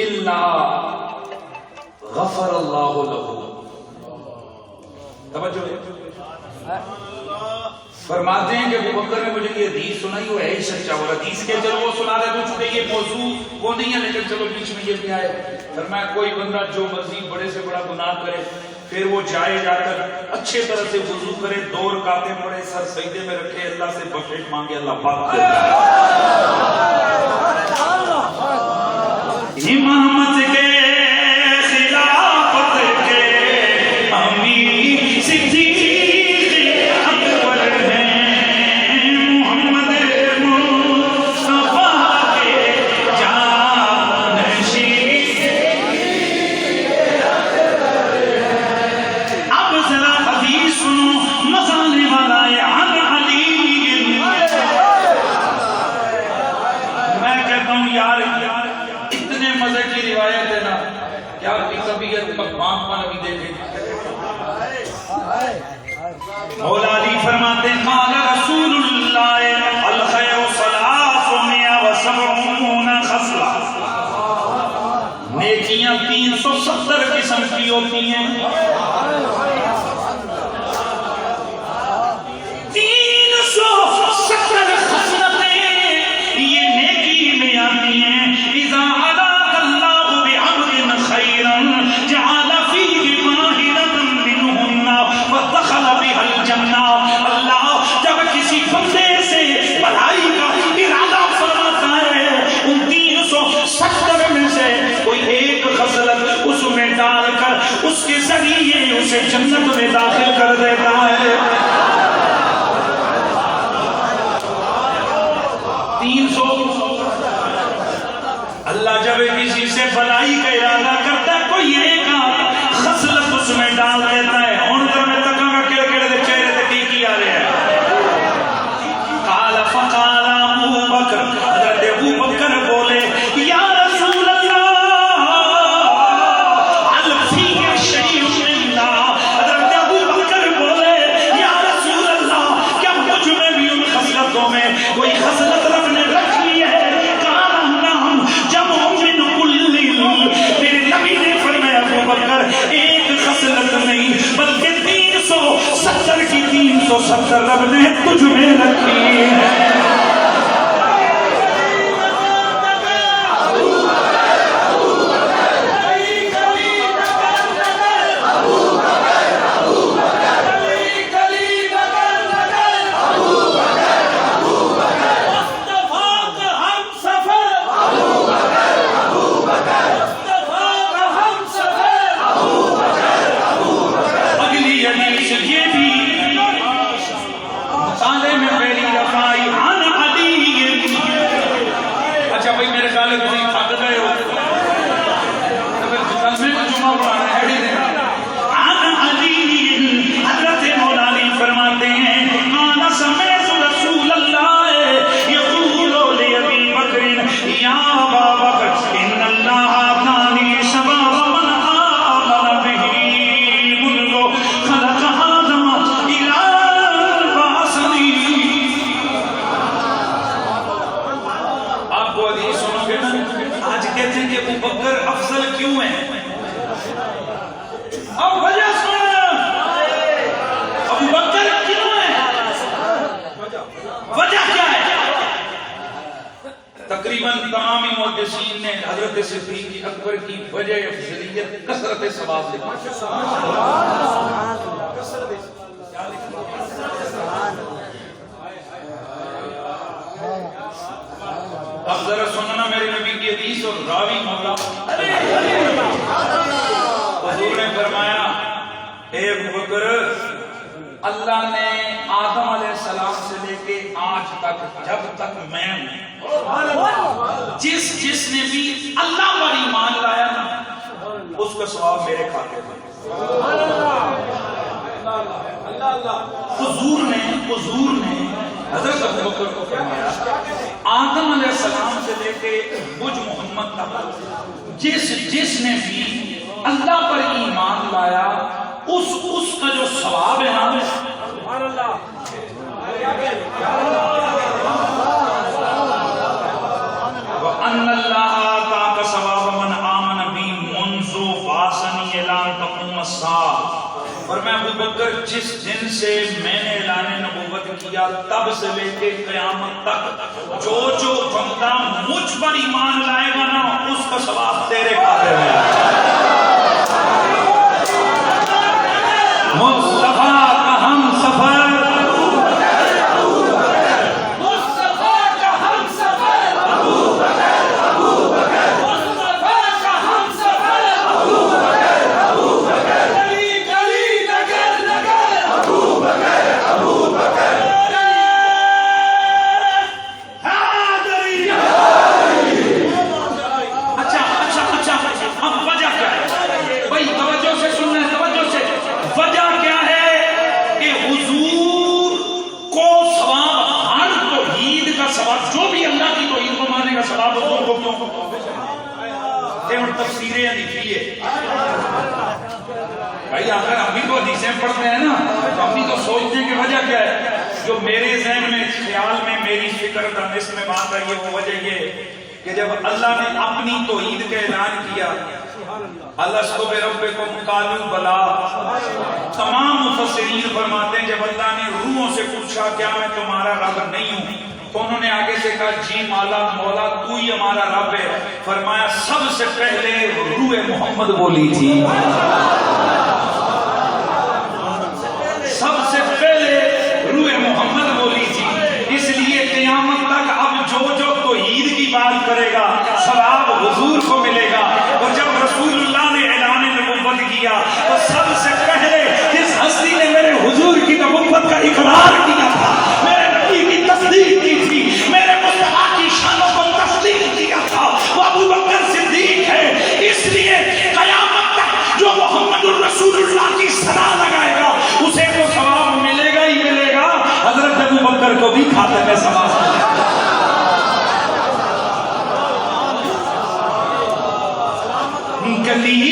الا غفر اللہ له. توجہ ہے. فرماتے ہیں کہ ابو بکر نے مجھے یہ حدیث سنائی وہ ہے ہی سچا، اور حدیث کے چلو وہ سنا رہے تو چونکہ یہ موضوع وہ نہیں ہے لیکن چلو بیچ میں یہ بھی آئے. فرمایا کوئی بندہ جو مرضی بڑے سے بڑا گناہ کرے پھر وہ جائے جا کر اچھے طرح سے وضو کرے، 2 رکعتیں پڑھے، سر سجدے میں رکھے، اللہ سے بخشش مانگے، اللہ پاک امامت کے خلافت کے امیر صدیق اکبر ہیں، محمد مصطفیٰ کے جانشین. اب ذرا حدیث سنو، مزہ آنے والا ہے. عن علی، میں کہتا ہوں یار اتنے مزے کی روایت ہے نا کہ آپ کی طبیعت کا بانپن ابھی دیکھیں. مولا علی فرماتے ہیں قال رسول اللہ الخیر 370 خصلہ، نیکیاں 370 قسم کی ہوتی ہیں. 370 خصلتیں یہ نیکی میں آتی ہیں. اذا اراک اللہ بعمر خیرا جعل فیہ واحدۃ منہن ودخل بها الجنہ. اللہ جب کسی بندے سے بھلائی کا ارادہ فرماتا ہے ان 370 میں سے کوئی ایک خصلت اس میں ڈال کر اس کے ذریعے اسے جنت میں داخل کر دیتا ہے. 300 اللہ جب کسی سے بھلائی کا ارادہ کرتا ہے کوئی ایک خصلت اس میں ڈال دیتا ہے. اور تو میں تکاں گا کیڑے دے چہرے تے ٹیکی آ رہے ہیں. قال فقال ابو بکر، حضرت ابو بکر بولے یا رسول اللہ هل فیہ شیء الا، حضرت ابو بکر بولے یا رسول اللہ کیا مجھ میں بھی ان خصلتوں میں کوئی خصلت رب نے رکھی ہے؟ میرے نبی نے فرمایا ابو بکر ایک خصلت نہیں بلکہ 370 کی 370 رب نے تجھ میں رکھی ہے. تقریباً تمامی محدثین نے حضرت صدیق اکبر کی وجہ افضلیت کثرت ثواب لکھی. اب ذرا سننا میرے نبی کی حدیث اور راوی مولا. حضور نے فرمایا اے ابو بکر اللہ نے آدم علیہ السلام سے لے کے آج تک جب تک میں ہوں جس نے بھی اللہ پر ایمان لایا نا اس کا ثواب میرے کھاتے میں. حضور نے حضرت ابو بکر کو فرمایا آدم علیہ السلام سے لے کے مجھ محمد تک جس نے بھی اللہ پر ایمان لایا اس کا جو ثواب ہے نا وَأَنَّ اللَّهَ آتَاكَ ثَوَابَ مَنْ آمَنَ بِي مُنْذُ بَعَثَنِي إِلَىٰ أَن تَقُومَ السَّاعَةُ. اور میں ابو بکر جس دن سے میں نے اعلان نبوت کیا تب سے لے کے قیامت تک جو بندہ مجھ پر ایمان لائے گا نا اس کا ثواب تیرے کھاتے میں. مصطفیٰ کا ہم سفر تفسیریں لکھی ہے بھائی. اگر ہم بھی تو حدیثیں پڑھتے ہیں نا تو ہم بھی تو سوچتے ہیں کہ وجہ کیا ہے. جو میرے ذہن میں خیال میں میری فکر دانش میں بات آئی ہے وہ وجہ یہ کہ جب اللہ نے اپنی توحید کا اعلان کیا الستو بربکم قالوا بلی, تمام مفسرین فرماتے ہیں جب اللہ نے روحوں سے پوچھا کیا میں تمہارا رب نہیں ہوں تو انہوں نے آگے سے کہا جی مولا تو ہی ہمارا رب ہے. فرمایا سب سے پہلے روح محمد بولی تھی, سب سے پہلے روح محمد بولی تھی. اس لیے قیامت تک اب جو توحید کی بات کرے گا ثواب حضور کو ملے گا. اور جب رسول اللہ نے اعلان نبوت کیا تو سب سے پہلے جس ہستی نے میرے حضور کی نبوت کا اقرار کیا تھا, میرے نبی کی تصدیق کی تھی, میرے مصطفیٰ کی شانوں کو تسلیم کیا تھا, وہ ابو بکر صدیق ہے. اس لیے قیامت تک جو محمد الرسول اللہ کی صدا لگائے گا اسے تو ثواب ملے گا ہی ملے گا. حضرت ابو بکر کو بھی کھاتے میں ثواب ملے گا. گلی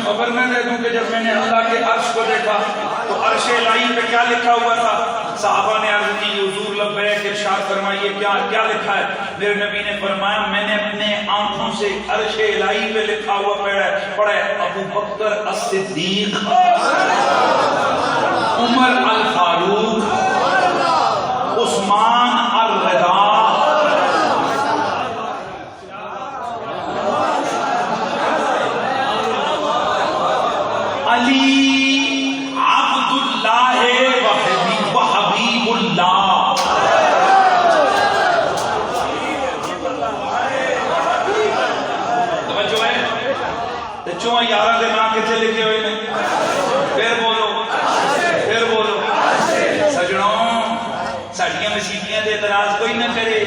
خبر نہ دے دوں کہ جب میں نے اللہ کے عرش کو دیکھا تو عرش الہی پہ کیا لکھا ہوا تھا. صحابہ نے عرض کی حضور لبیک, ارشاد فرمائیے کیا لکھا ہے. میرے نبی نے فرمایا میں نے اپنے آنکھوں سے عرش الہی پہ لکھا ہوا پڑھا ہے ابو بکر الصدیق, عمر الفاروق, عثمان الرضا, علی عبداللہ و حبیب اللہ. توجہ ہے تے چوں یاراں دے نام کتے لکھے ہوئے نے. پھر بولو سجنوں, ساڈیاں مسیتیاں تے اعتراض کوئی نہ کرے.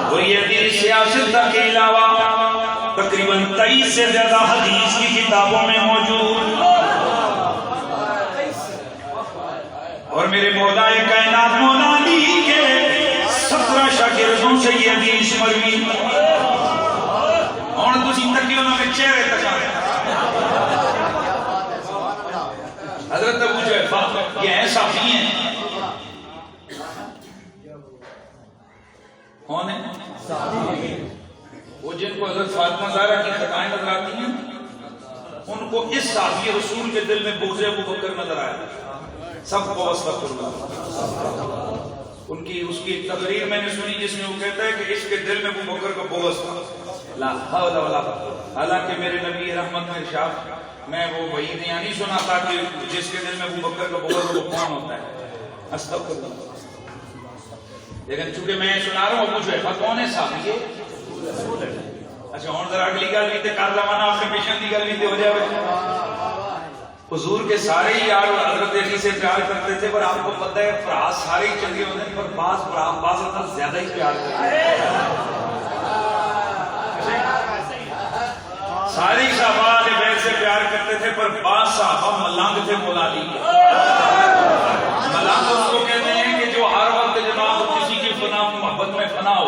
اور یہ حدیث سیاست کے علاوہ تقریباً 23 سے زیادہ حدیث کی کتابوں میں موجود. اور میرے مولا کائنات مولا علی کے 17 شاگردوں سے یہ حدیث مروی. اور تسی تکیوں میں چہرے تک آئے حضرت ابو جعفہ یہ ایسا بھی ہیں. کون ہے وہ جن کو حضرت فاطمہ زہرا کی خطائیں نظر آتی ہیں؟ ان کو اس صحابی رسول کے دل میں بغض ابو بکر نظر آیا. سب کو استغفر اللہ. ان کی اس کی ایک تقریر میں نے سنی جس میں وہ کہتا ہے کہ اس کے دل میں ابو بکر کا بغض تھا. لا حول ولا قوت. حالانکہ میرے نبی رحمت میں ارشاد میں وہ وحید نہیں سنا تھا کہ جس کے دل میں ابو بکر کا بغض وہ کون ہوتا ہے. استغفر اللہ. لیکن چونکہ میں سنا رہا ہوں ابو جعفہ کون ہے صحابی ہے. اچھا ہوں ذرا اگلی گل بھی تے کر لواں نا اپنے پیشن دی گل بھی ہو جائے. حضور کے سارے ہی یار حضرت علی سے پیار کرتے تھے پر آپ کو پتہ ہے برا سارے ہی چنگے ہوتے ہیں پر بعض زیادہ ہی پیار کرتے ہیں. سارے ہی صحابہ اہل بیت سے پیار کرتے تھے پر بعض صحابہ ملنگ تھے مولا علی کے. ملنگ اس کو کہتے ہیں کہ جو ہر وقت جناب کسی کی فنا محبت میں فنا ہو.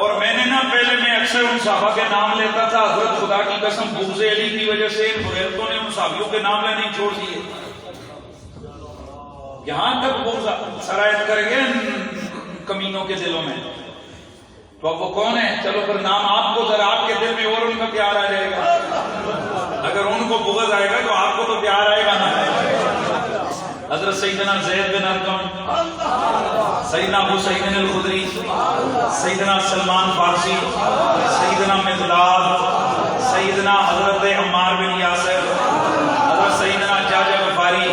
اور میں نے نا پہلے میں اکثر ان صحابہ کے نام لیتا تھا. حضرت خدا کی قسم بغض علی کی وجہ سے غیرتوں نے ان صحابیوں کے نام لینے چھوڑ دیے. یہاں تک بغض سرایت کر گئے کمینوں کے دلوں میں. تو اب وہ کون ہے؟ چلو پھر نام آپ کو ذرا آپ کے دل میں اور ان کا پیار آ جائے گا. اگر ان کو بغض آئے گا تو آپ کو تو پیار آئے گا نا. حضرت سیدنا زید بن ارقم, سیدنا ابو سعید الخدری, سیدنا سلمان فارسی, سیدنا مقداد, سیدنا حضرت عمار بن یاسر, حضرت سیدنا جاجہ غفاری,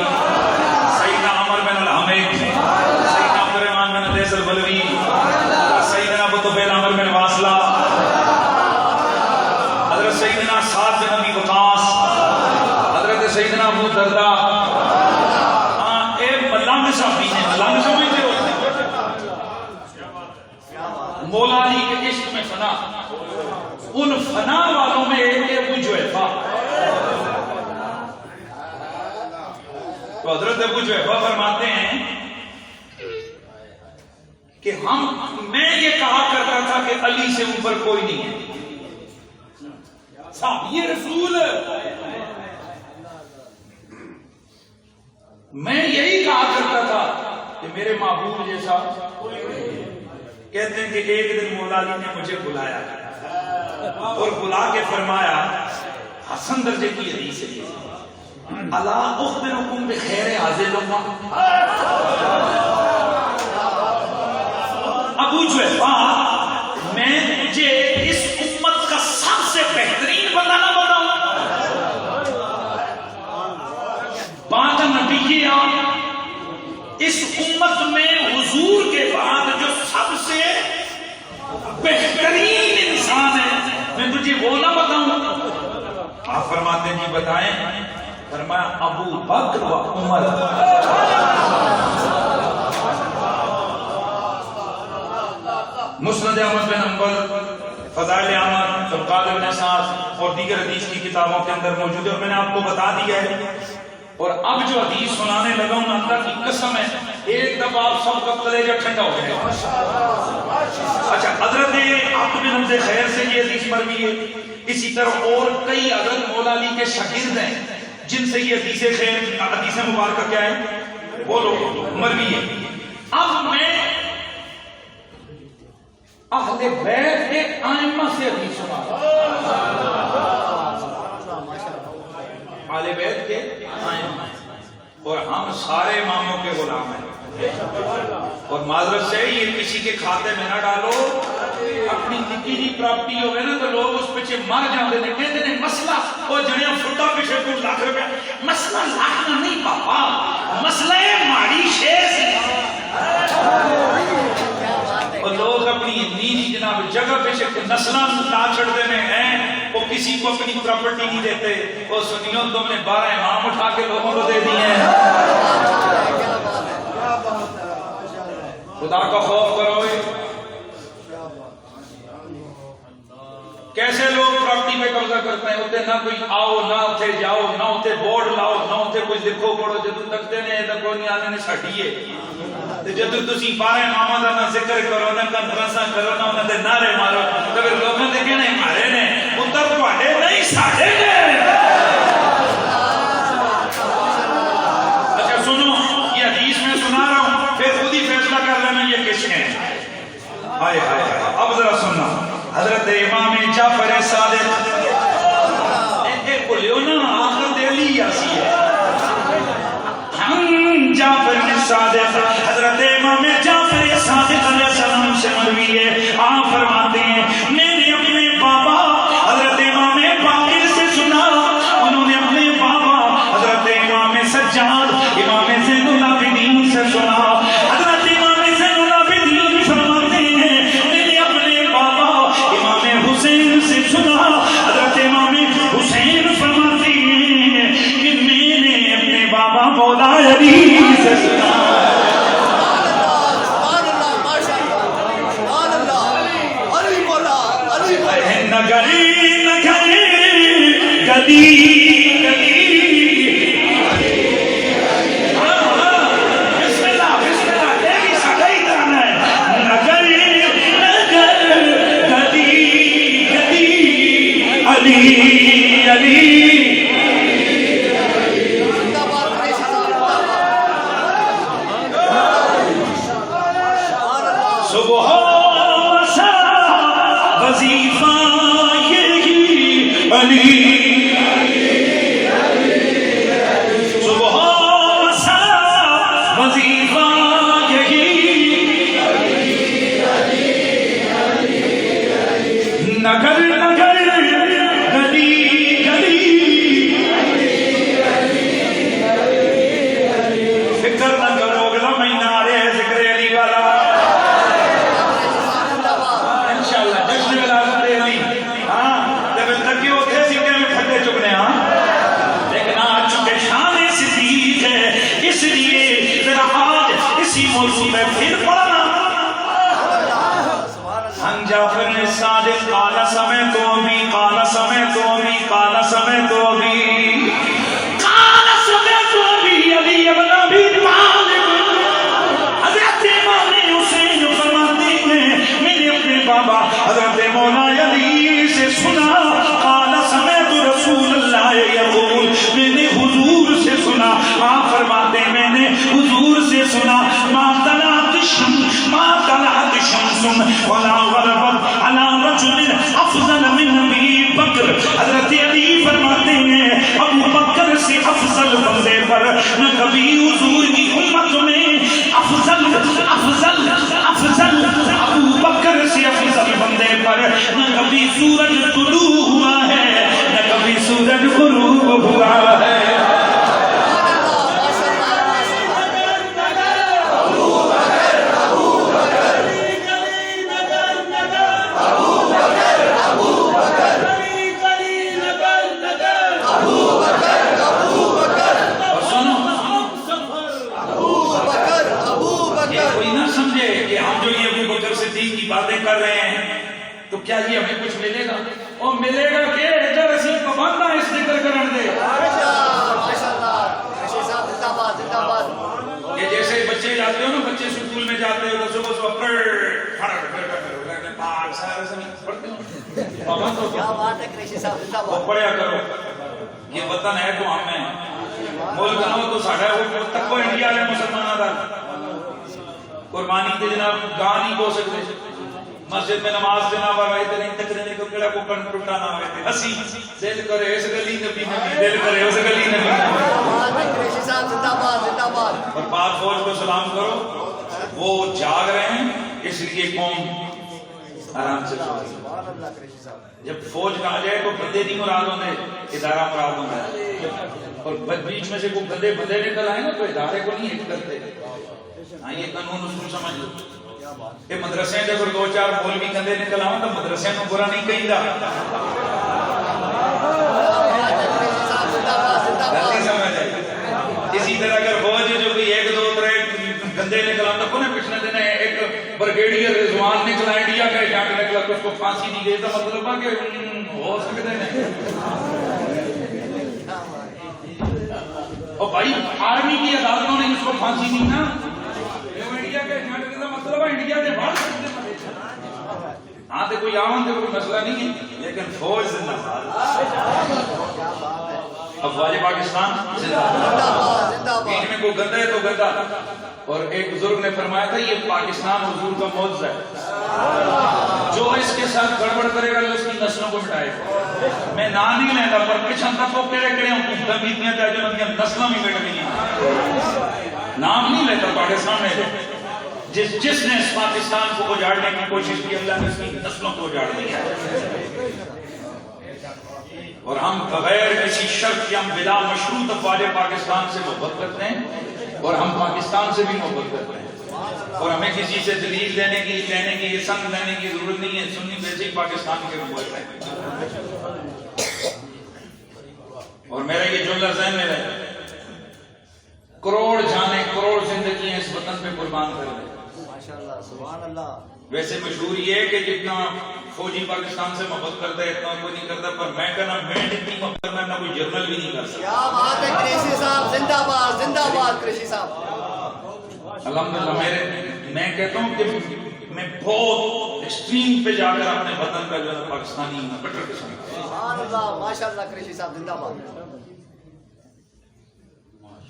سیدنا عمر بن الحمد, سیدنا عبد الرحمن بن عدیس البلوی, سیدنا ابو طفیل عمر بن واصلہ, حضرت سیدنا سعد بن ابی وقاص, حضرت سیدنا ابو درداء. ملنگ سمجھتے ہو مولا علی کے عشق میں فنا. ان فنا والوں میں ایک ابو جعفہ. تو حضرت ابو جعفہ فرماتے ہیں کہ میں یہ کہا کرتا تھا کہ علی سے اوپر کوئی نہیں ہے. صاحب یہ رسول میں یہی کہا کرتا تھا کہ میرے محبوب جیسا. کہتے ہیں کہ ایک دن مولا علی نے مجھے بلایا اور بلا کے فرمایا حسن درجے کی حدیث ہے الا اخبرکم بخیر حاضر الامہ. ابو جعفہ میں مجھے اس امت کا سب سے بہترین بندہ نہ بتاؤں. بات نبی اس امت میں حضور کے بعد جو سب سے بہترین انسان ہے میں تجھے وہ نہ بتاؤں. آپ فرماتے ہیں جی بتائیں. فرمایا ابو بکر و عمر. مسند احمد بن حنبل, فضائل احمد, طبقات ابن سعد اور دیگر حدیث کی کتابوں کے اندر موجود ہے. اور میں نے آپ کو بتا دیا ہے. اور اب جو حدیث سنانے لگا ہوں اللہ کی قسم ہے ایک دفعہ آپ سب کا کلیجہ ٹھنڈا ہو جائے گا. اچھا حضرت عبد بن حمزہ خیر سے یہ حدیث مروی ہے. اسی طرح اور کئی حضرت مولا علی کے شاگرد ہیں جن سے یہ حدیث خیر حدیث مبارکہ کیا ہے وہ لوگ مروی ہے. اب میں اہل بیت کے ائمہ سے حدیث سنا رہا ہوں. اہل بیت کے ائمہ اور ہم سارے اماموں کے غلام ہیں. اور معذرت سے یہ کسی کے کھاتے میں نہ ڈالو. اپنی نکی جی پراپرٹی ہوگی نا تو لوگ اس پیچھے مر جاتے ہیں. کہتے ہیں مسئلہ وہ جڑیاں فٹا پیچھے کو لاکھ روپیہ. مسئلہ لاکھنا نہیں پاپا, مسئلہ ہے ماڑی شیر سے. اور لوگ اپنی نیری جناب جگہ پیچھے نسلہ لا چھڑتے ہیں. وہ کسی کو اپنی پراپرٹی نہیں دیتے. وہ سنیوں تم نے 12 امام اٹھا کے لوگوں کو دے دیے ہیں. خدا کا خوف کرو. کیسے لوگ پراپرٹی پہ قبضہ کرتے ہیں؟ اتنے نہ کوئی آؤ نہ اتنے جاؤ نہ اتنے بورڈ لاؤ نہ اتنے کچھ لکھو پڑھو، جدو تکتے نے تو کوئی نہیں آنے نے ساڈی ہے، جدو تسی بارے ماما دا نہ ذکر کرو نہ کنفرنساں کرو نہ انہاں دے نعرے مارو تو پھر لوگوں نے کہنا ہمارے نے پتر تواڈے نہیں ساڈے نے۔ اچھا سنو یہ حدیث میں سنا رہا ہوں، پھر خود ہی فیصلہ کر لینا یہ کس کے ہیں۔ ہائے ہائے ہائے، اب ذرا سننا حضرت امام جعفر صادق ایک بولیو نا آخر دلی یاسی ہے، ہم جعفر صادق حضرت امام جعفر صادق علیہ السلام سے مروی ہے، آپ فرماتے ہیں میں نے اپنے بابا حضرت امام باقر سے سنا، انہوں نے اپنے بابا حضرت امام سجاد امام زین العابدین سے سنا، حضرت امام زین العابدین فرماتے ہیں میں نے اپنے بابا امام حسین سے سنا، حضرت امام حسین فرماتے ہیں کہ میں نے اپنے بابا مولا علی سے سنا۔ حضرت علی فرماتے ہیں ابو بکر سے افضل بندے پر نہ کبھی حضور کی امت میں افضل ابو بکر سے افضل بندے پر نہ کبھی سورج طلوع ہوا ہے نہ کبھی سورج غروب ہوا ہے۔ کر رہے ہیں تو کیا یہ ہمیں کچھ ملے گا؟ اور ملے گا کہ جب اسی پابندہ اس ذکر کرن دے یہ جیسے بچے جاتے ہو نا، بچے سکول میں جاتے ہو تو صبح صبح پڑھیا کرو، یہ وطن ہے تو ہم ہیں، ملک نہ تو ساڈا تکو انڈیا والے مسلمانوں کا قربانی تے جناب گاہ نہیں ہو سکتے، مسجد میں نماز جناب آئے تے نہیں تکرے کو کڑا کو کن ٹوٹا نہ ہوئے تے اسی دل کرے اس گلی نبی نبی دل کرے اس گلی نبی اور پاک فوج کو سلام کرو، وہ جاگ رہے ہیں اس لیے قوم آرام سے جب فوج کہا جائے تو بندے نہیں مراد ہوندے، ادارہ مراد ہوتا ہے، اور بیچ میں سے کوئی گندے بندے نکل آئے نا تو ادارے کو نہیں ہٹ کرتے۔ ہاں یہ قانون اصول سمجھ لو، یہ مدرسے جب دو چار مولوی گندے نکل آؤں تو مدرسے کو برا نہیں کہیں گا، اسی طرح اگر فوج جو کوئی ایک دو ترے گندے نکل آؤں تو کونے پچھلے دن ایک برگیڈیئر رضوان نکلا انڈیا کا کہ جنگ نکلا تو اس کو پھانسی دی گئی، تو مطلب ہے کہ ہو سکتے ہیں اور بھائی آرمی کی عدالتوں نے اس کو پھانسی دی نا، انڈیا کے جنگ کا مطلب ہے انڈیا کے باہر سکتے ہیں۔ ہاں تو کوئی آمن تو کوئی مسئلہ نہیں ہے، لیکن فوج زندہ باد، افواج پاکستان زندہ باد، ان میں کوئی گندا ہے تو گندا۔ اور ایک بزرگ نے فرمایا تھا یہ پاکستان حضور کا معجزہ ہے، جو اس کے ساتھ گڑبڑ کرے گا اس کی نسلوں کو مٹائے گا۔ میں نام نہیں لینا پر پچھن تک وہ کہڑے کہڑے ہوں دمیتیاں تھے جو ان کی نسلوں میں مٹ گئی ہیں، نام نہیں لیتا پاکستان میں جس نے اس پاکستان کو اجاڑنے کی کوشش کی، اللہ نے اس کی نسلوں کو اجاڑ دیا ہے۔ اور ہم بغیر کسی شرط کے ہم بلا مشروط افواج پاکستان سے محبت کرتے ہیں اور ہم پاکستان سے بھی محبت کرتے ہیں، اور ہمیں کسی سے دلیل لینے کی سنگ لینے کی ضرورت نہیں ہے، سنی بیسک پاکستان کے محبت ہے۔ اور میرا یہ جملہ ذہن میں رہے، کروڑ جانے کروڑ زندگیاں اس وطن پہ قربان کر دیں۔ ویسے مشہور یہ ہے کہ جتنا فوجی پاکستان سے محبت کرتا ہے اتنا کوئی نہیں کرتا، پر میں کہنا میں جتنی محبت کرنا نہ کوئی جرنل بھی نہیں کر سکتا۔ کیا بات ہے قریشی صاحب، زندہ باد زندہ باد قریشی صاحب۔ الحمدللہ میں کہتا ہوں کہ میں بہت ایکسٹریم پہ جا کر اپنے وطن کا جو ہے پاکستانی بٹر کے ساتھ، سبحان اللہ، ماشاءاللہ قریشی صاحب زندہ باد۔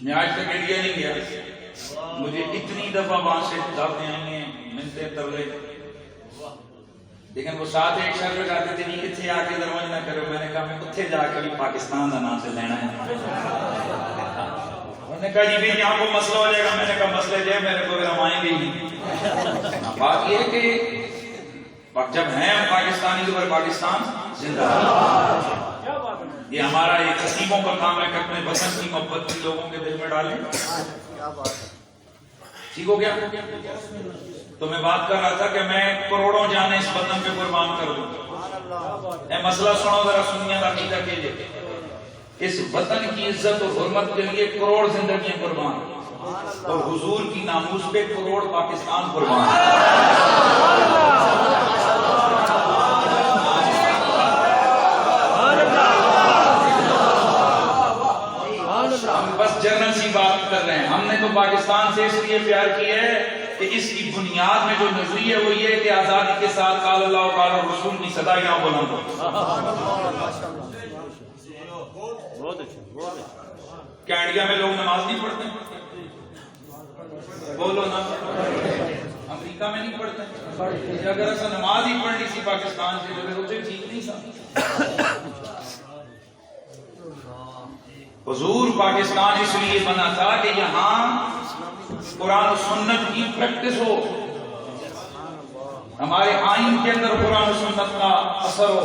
میں آج تک انڈیا نہیں گیا، مجھے اتنی دفعہ وہاں سے دعوتیں آئی ہیں، ملتے تبلے، لیکن وہ ساتھ ایک شرط لگاتے تھے نہیں اتنے آ کے دروازہ نہ کرو۔ میں نے کہا میں اتنے جا کے بھی پاکستان کا نام سے لینا ہے۔ انہوں نے کہا جی بھی یہاں کو مسئلہ ہو جائے گا، میں نے کہا مسئلہ جو ہے میرے کو روائیں گے ہی نہیں۔ بات یہ ہے کہ جب ہیں ہم پاکستانی تو پاکستان زندہ ہے۔ یہ ہمارا ایک حسیبوں کا کام ہے کہ اپنے وطن کی محبت لوگوں کے دل میں ڈالیں۔ ٹھیک ہو گیا؟ تو میں بات کر رہا تھا کہ میں کروڑوں جانے اس وطن پہ قربان کر دوں۔ اے مسئلہ سنو ذرا، سنیے کا عقیدہ کیجئے، اس وطن کی عزت اور حرمت کے لیے کروڑ زندگیاں قربان، اور حضور کی ناموس پہ کروڑ پاکستان قربان۔ ہم بس جنرل سی بات کر رہے ہیں، ہم نے تو پاکستان سے اس لیے پیار کیا ہے کہ اس کی بنیاد میں جو نظریہ وہ یہ ہے کہ آزادی کے ساتھ قال اللہ و قال الرسول کی صدا یہاں بلند ہو۔ کیا انڈیا میں لوگ نماز نہیں پڑھتے؟ بولو نا، امریکہ میں نہیں پڑھتے؟ اگر ایسا نماز ہی پڑھنی سی پاکستان سے تو پھر اسے ٹھیک نہیں سا۔ حضور پاکستان اس لیے بنا تھا کہ یہاں قرآن و سنت کی پریکٹس ہو، ہمارے آئین کے اندر قرآن و سنت کا اثر ہو،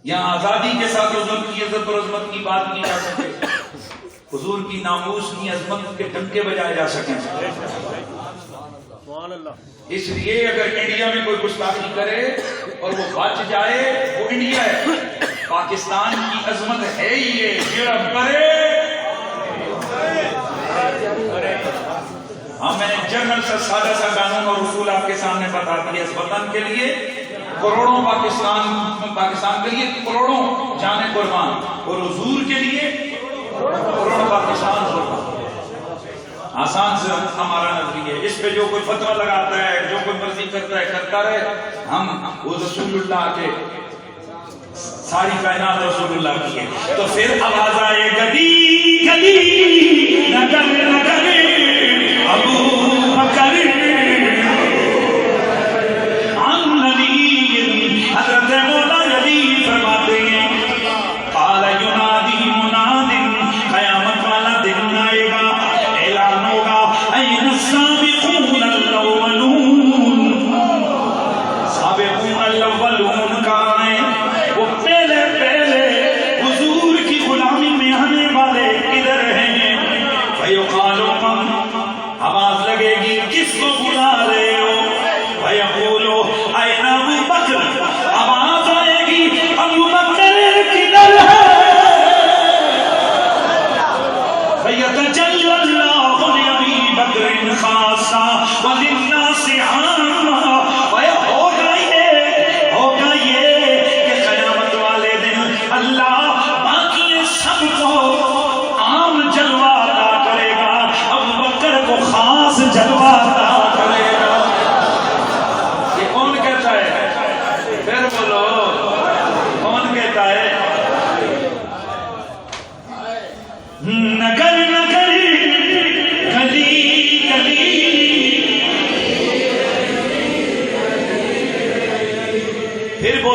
یہاں آزادی کے ساتھ حضور کی عزت اور عظمت کی بات کی جا سکے، حضور کی ناموس کی عظمت کے ڈنکے بجائے جا سکیں۔ اس لیے اگر انڈیا میں کوئی گستاخی کرے اور وہ بچ جائے وہ انڈیا ہے، پاکستان کی عظمت ہے ہی یہ، ہاں میں نے جنرل سے سادہ سا قانون اور اصول آپ کے سامنے بتا دیا۔ اس وطن کے لیے کروڑوں پاکستان کے لیے کروڑوں جانے قربان، اور حضور کے لیے کروڑوں پاکستان قربان۔ آسان سے ہمارا نظریہ ہے، اس پہ جو کوئی فتویٰ لگاتا ہے، جو کوئی مرضی کرتا ہے کرتا رہے، ہم وہ رسول اللہ کے ساری کائنات رسول اللہ کی ہے۔ تو پھر آواز آئے گدی گدی نگر نگر ابو بکر عن نبی، حضرت مولا علی فرماتے ہیں قال ینادی مناد، قیامت والا دن آئے گا، اعلان ہوگا این السابقون الاولون، سابقون الاولون کہاں ہیں؟ وہ پہلے حضور کی غلامی میں آنے والے ادھر ہیں۔ فیقال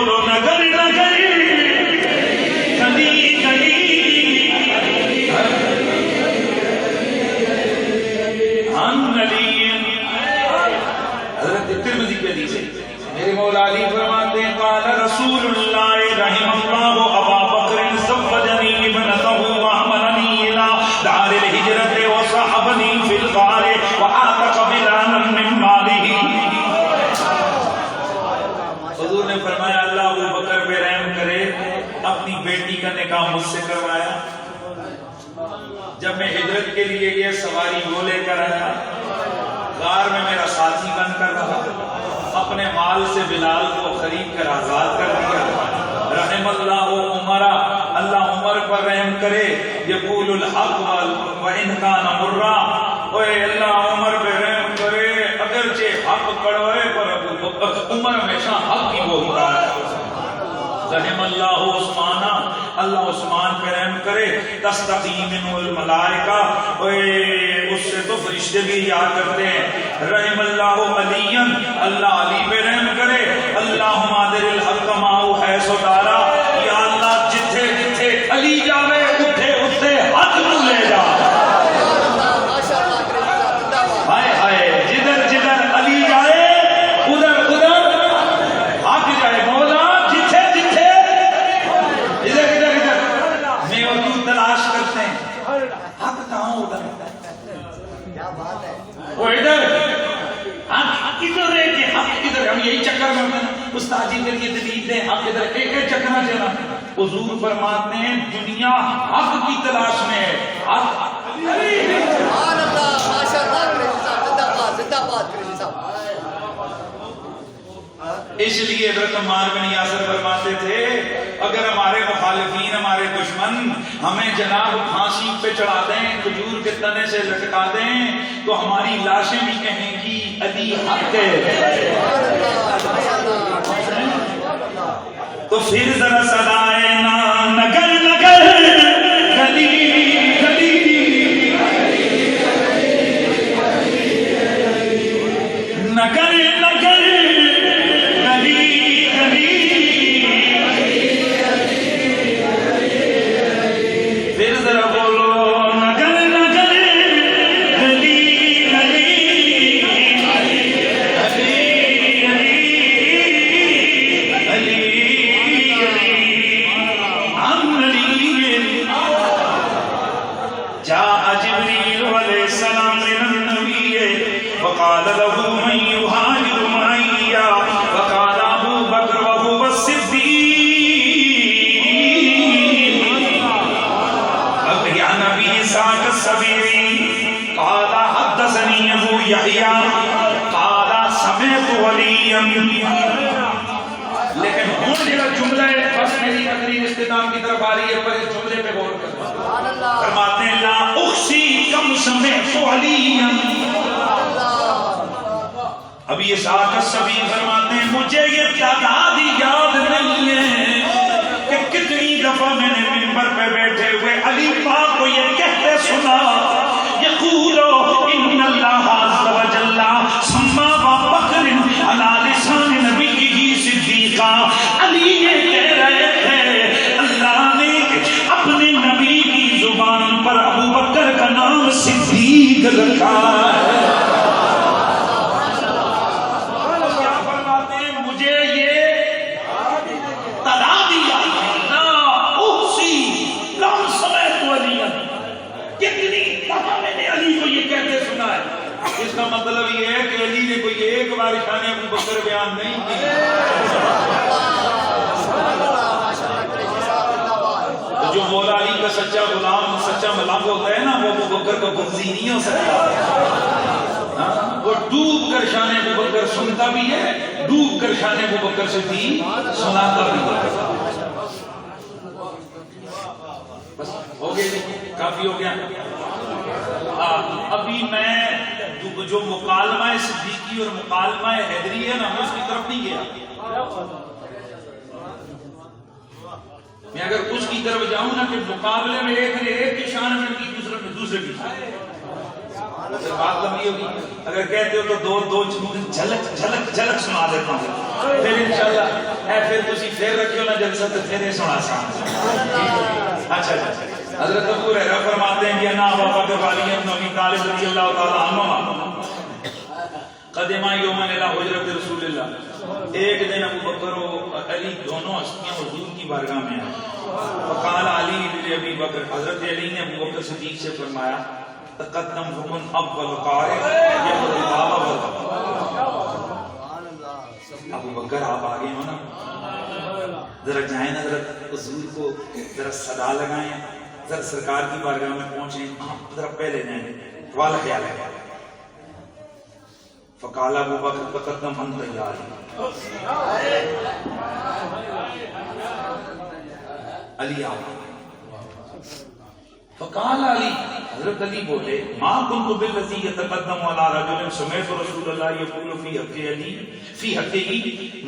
بولو نگر نگر گلی گلی عن علی. حضرت ترمذی کی حدیث ہے. میرے مولا علی فرماتے ہیں قال رسول اللہ رحم اللہ ابا بکر زوجنی ابنتہ وحملنی الى دار الہجرت وصحبنی فی الغار وآتق بلالا من مالہ. حضور نے فرمایا اللہ ابو بکر پہ رحم کرے، اپنی بیٹی کا نکاح مجھ سے کروایا. جب میں ہجرت کے لیے یہ سواری وہ لے کر آیا، غار میں میرا ساتھی بن کر رہا، اپنے مال سے بلال کو خرید کر آزاد کر دیا. رحم اللہ عمر، اللہ عمر پر رحم کرے. یقول الحق وان کان مرا، اے اللہ عمر پہ رحم کرے، اگرچہ حق کڑوے پر عمر ہمیشہ حق کی بولتا ہے. رحم اللہ عثمان، اللہ عثمان پہ رحم کرے. تستقی منہ الملائکہ، اس سے تو فرشتے بھی یاد کرتے ہیں. رحم اللہ علی، اللہ علی پہ رحم کرے. اللہم آدر الحق ماؤ حیث دارا، یا اللہ جتھے جتھے علی جاوے اٹھے اٹھے حق نو لے جا. ہائے ہائے جدھر جدھر علی جائے ادھر ادھر حق جائے. مولا تلاش کرتے ہیں حق کہاں ادھر وہ ادھر حق ادھر ہے کہ حق ادھر. ہم یہی چکر کرتے ہیں استاد جی کے دلیل دیں حق ادھر، ایک ایک چکر نہ چلا. حضور فرماتے ہیں دنیا حق کی تلاش میں ہے. حق سبحان اللہ، ماشاءاللہ. قریشی صاحب زندہ باد، زندہ باد قریشی صاحب. اس لیے حضرت عمار بن یاسر فرماتے تھے اگر ہمارے مخالفین ہمارے دشمن ہمیں جناب پھانسی پہ چڑھا دیں، کھجور کے تنے سے لٹکا دیں، تو ہماری لاشیں بھی کہیں گی علی حق ہے. تو پھر ذرا صدائے نا نگر نگر گلی گلی نگر نگر وقال له من يهاجر معي وقال ابو بكر وهو الصديق عن ابي اسحاق السبيعي قال حدثني ابو يحيى قال سمعت وليا. لیکن ہوں جڑا جملہ ہے بس میری تقریر اختتام کی طرف آ رہی ہے، پر اس جملے پہ غور کریں. فرماتے ہیں لا اخسی کم سمعت وليا. ابھی یہ ساتھ سبھی فرماتے ہیں مجھے یہ تعداد یاد نہیں ہے کہ کتنی دفعہ میں نے منبر پہ بیٹھے ہوئے علی پاک کو یہ کہتے سنا یقولو ان اللہ عز و جل سما بکر علی لسان نبیہ صدیقا. علی یہ کہہ رہے تھے اللہ نے اپنے نبی کی زبان پر ابو بکر کا نام صدیق رکھا ہے. اس کا مطلب یہ ہے کہ علی نے کوئی ایک بار شان ابو بکر بیان نہیں کی. جو مولا علی کا سچا غلام سچا ملک ہوتا ہے نا، وہ ابو بکر کو بغضی نہیں ہو سکتا. وہ ڈوب کر شان ابو بکر سنتا بھی ہے، ڈوب کر شان ابو بکر سے بھی سناتا بھی ہے. بس ہو گیا، کافی ہو گیا. ابھی میں جو مکالمہ صدیقی اور مکالمہ حیدری ہے نا، میں اس کی طرف نہیں گیا. میں اگر اس کی طرف جاؤں نا کہ مقابلے میں ایک نے ایک کی شان میں کی، دوسرے میں دوسرے کی شان. پھر بات لمبی ہوگی. اگر کہتے ہو تو دو جھلک سنا دیتا ہوں پھر انشاءاللہ پھر تسی پھر رکھیو نا جلسہ تو پھر یہ سنا سا. اچھا حضرت ابو ہریرہ فرماتے ہیں کہ انا ابا بکر علی بن ابی طالب رضی اللہ تعالی عنہما قدما یوم الی حجرۃ رسول اللہ. ایک دن ابو بکر و علی دونوں ہستیاں حضور کی بارگاہ میں آئے. فقال علی بن ابی بکر, حضرت علی نے ابو بکر صدیق سے فرمایا تقدم فکن اول قارئ یقرأ الباب والباب. ابو بکر آپ آگے ہو نا, ذرا جائیں حضرت حضور کو ذرا صدا لگائیں, ذرا سرکار کی بارگاہ میں پہنچیں, آپ ذرا پہلے جائیں, والا خیال ہے. فقال ابو بکر تقدم انت یا علی آؤ. فقال علی, حضرت علی بولے ما كنت بالذي يتقدم على رجل سمعت رسول الله يقول في حق علی في حقه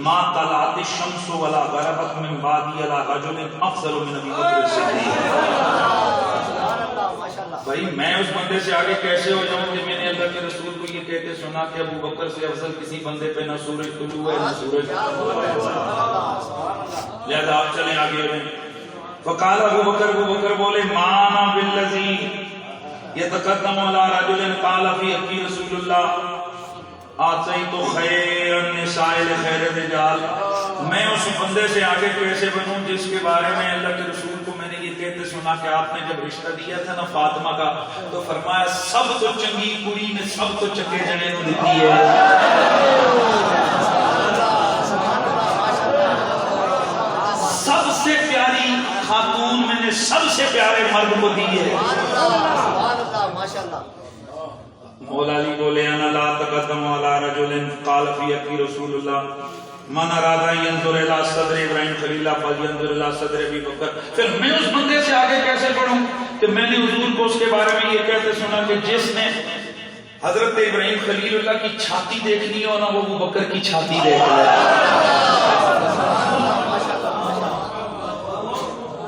ما طلعت الشمس ولا غربت من بعدي على رجل افضل من ابي بکر الصدیق. بھائی میں اس بندے سے آگے کیسے ہو جاؤں کہ میں نے اللہ کے رسول کو یہ کہتے سنا کہ ابو بکر سے افضل کسی بندے پہ نہ سورج طلوع ہے نہ سورج. لہذا آپ چلیں آگے ہو. فقال ابو بکر بولے مانا بالذی یتقدم علی رجل قال فی حق رسول اللہ آتیت خیر النساء لخیر الرجال. میں اس بندے سے آگے کیسے بنوں جس کے بارے میں اللہ کے رسول کو میں نے یہ کہتے سنا کہ آپ نے جب رشتہ دیا تھا نا فاطمہ کا تو فرمایا سب تو چنگی کڑی نے سب تو چکے جنے کو دیتی ہے, سب سے پیاری خاتون میں نے سب سے پیارے مرد کو دی ہے. مولا علی بولے انا لا تقدم علی رجل قال فی حق رسول اللہ من اراد ان ينظر الى صدر ابراہیم خلیل اللہ فلینظر الى صدر ابی بکر. پھر میں اس بندے سے آگے کیسے پڑھوں کہ میں نے حضور کو اس کے بارے میں یہ کہتے سنا کہ جس نے حضرت ابراہیم خلیل اللہ کی چھاتی دیکھنی ہو نا وہ ابو بکر کی چھاتی دیکھ رہا.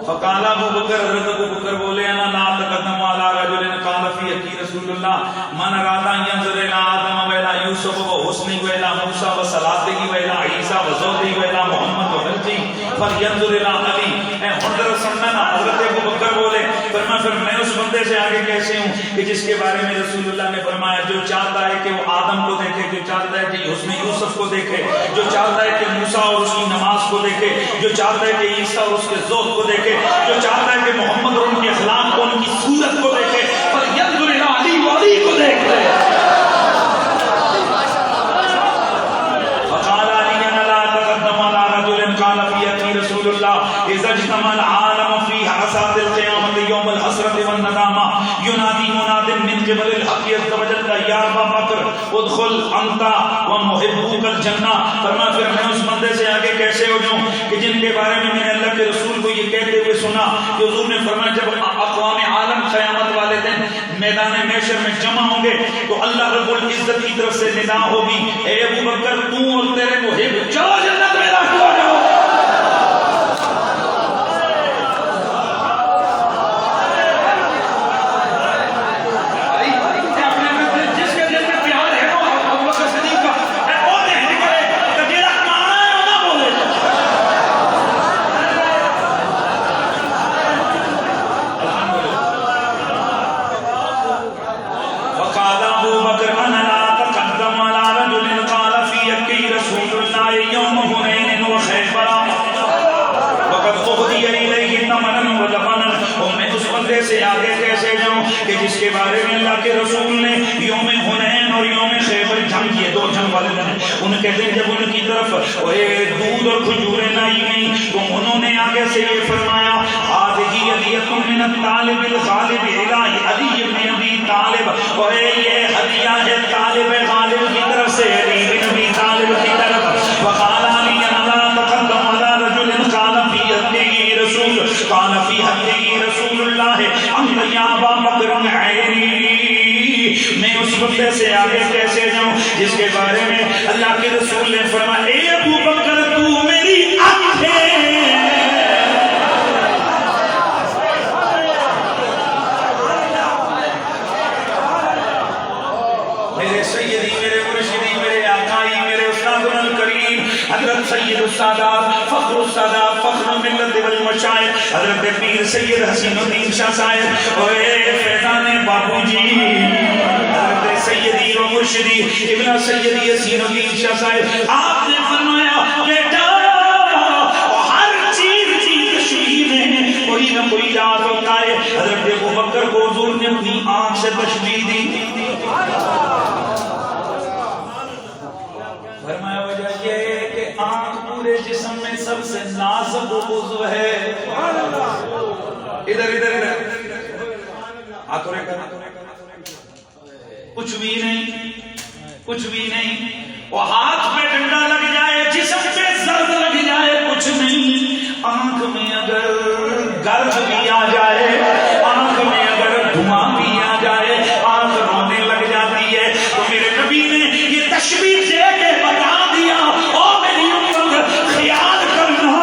فقال ابو بکر, حضرت ابو بکر بولے انا لا تقدم علی رجل قال فی حق رسول اللہ من اراد ان ينظر الى آدم و الى یوسف و حسنی و الى موسیٰ و صلاحی و الى عیسیٰ و زہدی و الى محمد و حلقی فلینظر الى علی. حضرت سننا حضرت ابو بکر بولے فرمایا پھر میں اس بندے سے آگے کیسے ہوں کہ جس کے بارے میں رسول اللہ نے فرمایا جو چاہتا ہے کہ وہ آدم کو دیکھے, جو چاہتا ہے کہ حسن یوسف کو دیکھے, جو چاہتا ہے کہ موسیٰ اور اس کی نماز کو دیکھے, جو چاہتا ہے کہ عیسیٰ اور اس کے زہد کو دیکھے, جو چاہتا ہے کہ محمد اور ان کے اخلاق کو ان کی صورت کو دیکھے, پر ینظر الی علی و علی کو دیکھ لے. فقال علی انا لا تقدم علی رجل قال فی حق رسول اللہ اذا اجتمع العالم فی عصات القیامت یوم الحسرۃ والندامہ ینادی مناد من قبل الحق عز وجل یا ابا بکر ادخل انت ومحبوک الجنہ. فرمایا پھر میں اس بندے سے آگے کیسے ہو جاؤں کہ جن کے بارے میں نے اللہ کے رسول کو یہ کہتے ہوئے سنا کہ حضور نے فرمایا جب اقوام عالم قیامت والے دن میدان محشر میں جمع ہوں گے تو اللہ رب العزت کی طرف سے ندا ہوگی اے ابو بکر تو اور تیرے محب چلو جنت میں داخل ہو جاؤ. سے آگے کیسے جاؤں کہ جس کے بارے میں اللہ کے رسول نے یوم حنین اور یوم خیبر جنگ کیے, دو جنگ والے دن ان کے دن جب ان کی طرف دودھ اور کھجوریں لائی گئیں تو انہوں نے آگے سے یہ فرمایا هذه هدیۃ من الطالب الغالب الی علی بن ابی طالب, اور یہ ہدیہ ہے طالب غالب کی طرف سے علی بن ابی طالب کی طرف. وقال علی لا تقدم على رجل قال في حقه رسول قال في حقه رسول اللہ انت یا ابا بکر عینی. میں اس بندے سے آگے کیسے جاؤں جس کے بارے میں اللہ کے رسول نے فرمایا اے ابو بکر تو میری آنکھ ہے. حضرت سید السادات فخر السادات فخر الملت والمشائخ حضرت پیر سید حسین الدین شاہ صاحب اوے فیضان بابو جی حضرت سیدی و مرشدی ابن سیدی حسین الدین شاہ صاحب آپ نے فرمایا بیٹا کوئی نہ کوئی راز ہوتا ہے. حضرت ابوبکر کو حضور نے اپنی آنکھ سے تشبیہ دی. فرمایا وجہ یہ ہے کہ آنکھ پورے جسم میں سب سے نازک عضو ہے. ادھر ادھر ادھر ہاتھوں رے کرنا کچھ بھی نہیں کچھ بھی نہیں. وہ ہاتھ پہ ڈنڈا لگ جائے جسم پہ زرد لگ جائے کچھ نہیں. آنکھ میں اگر گرد بھی آ جائے آنکھ میں اگر دھواں بھی آ جائے آنکھ رونے لگ جاتی ہے. تو میرے نبی نے یہ تشبیہ دے کے بتا دیا او میری امت خیال کرنا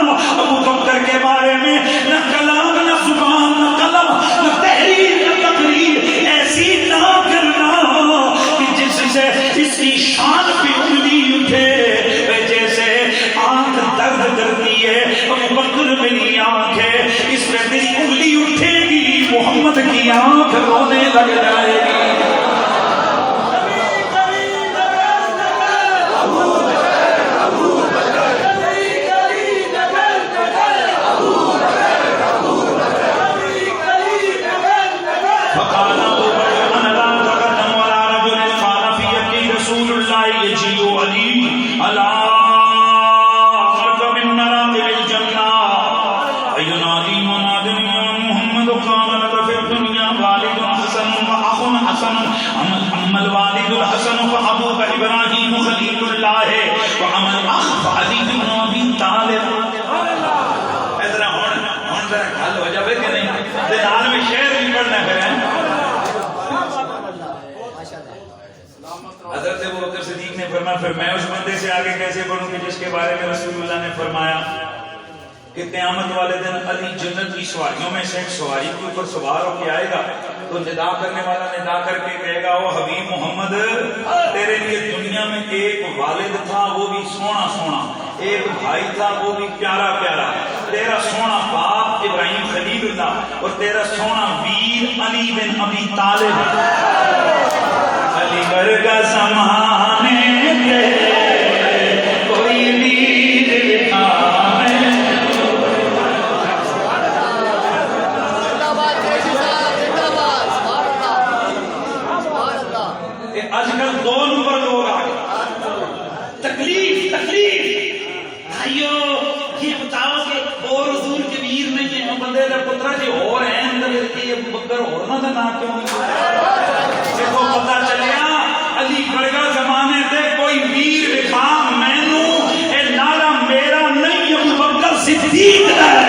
ابو بکر کے بارے میں نہ کلام نہ زبان نہ قلم نہ تحریر نہ تقریر ایسی نہ کرنا کہ جس سے اس کی شان پہ انگلی اٹھے جیسے آنکھ درد کرتی ہے. ابو بکر میری آنکھ ہے اس پہ میری انگلی اٹھے گی محمد کی آنکھ رونے لگ جائے گی. حضرت ابوبکر صدیق نے فرمایا پھر میں اس بندے سے آگے کیسے بڑھوں کہ جس کے بارے میں رسول اللہ نے فرمایا کہ قیامت والے دن علی جنت کی سواریوں میں سے ایک سواری کے اوپر سوار ہو کے آئے گا تو ندا کرنے والا ندا کر کے کہے گا او حبیب محمد تیرے لیے دنیا میں ایک والد تھا وہ بھی سونا سونا ایک بھائی تھا وہ بھی پیارا پیارا تیرا سونا باپ ابراہیم خلیل اللہ اور تیرا سونا ویر علی بن ابی طالب. علی ورگا زمانے کے کوئی ویر آج کل دو نمبر لوگ آ گئے. تکلیف بھائیو یہ بتاؤ کہ اور حضور کے ویر نے یہ بندے کا پترا جی اور ہیں اندر یہ بکر اور نہ تھا کیوں دیکھو پتا چلیا علی گڑگا زمانے تے کوئی ویر دکھا مینو اے نالا میرا نہیں ابو بکر صدیق ہے.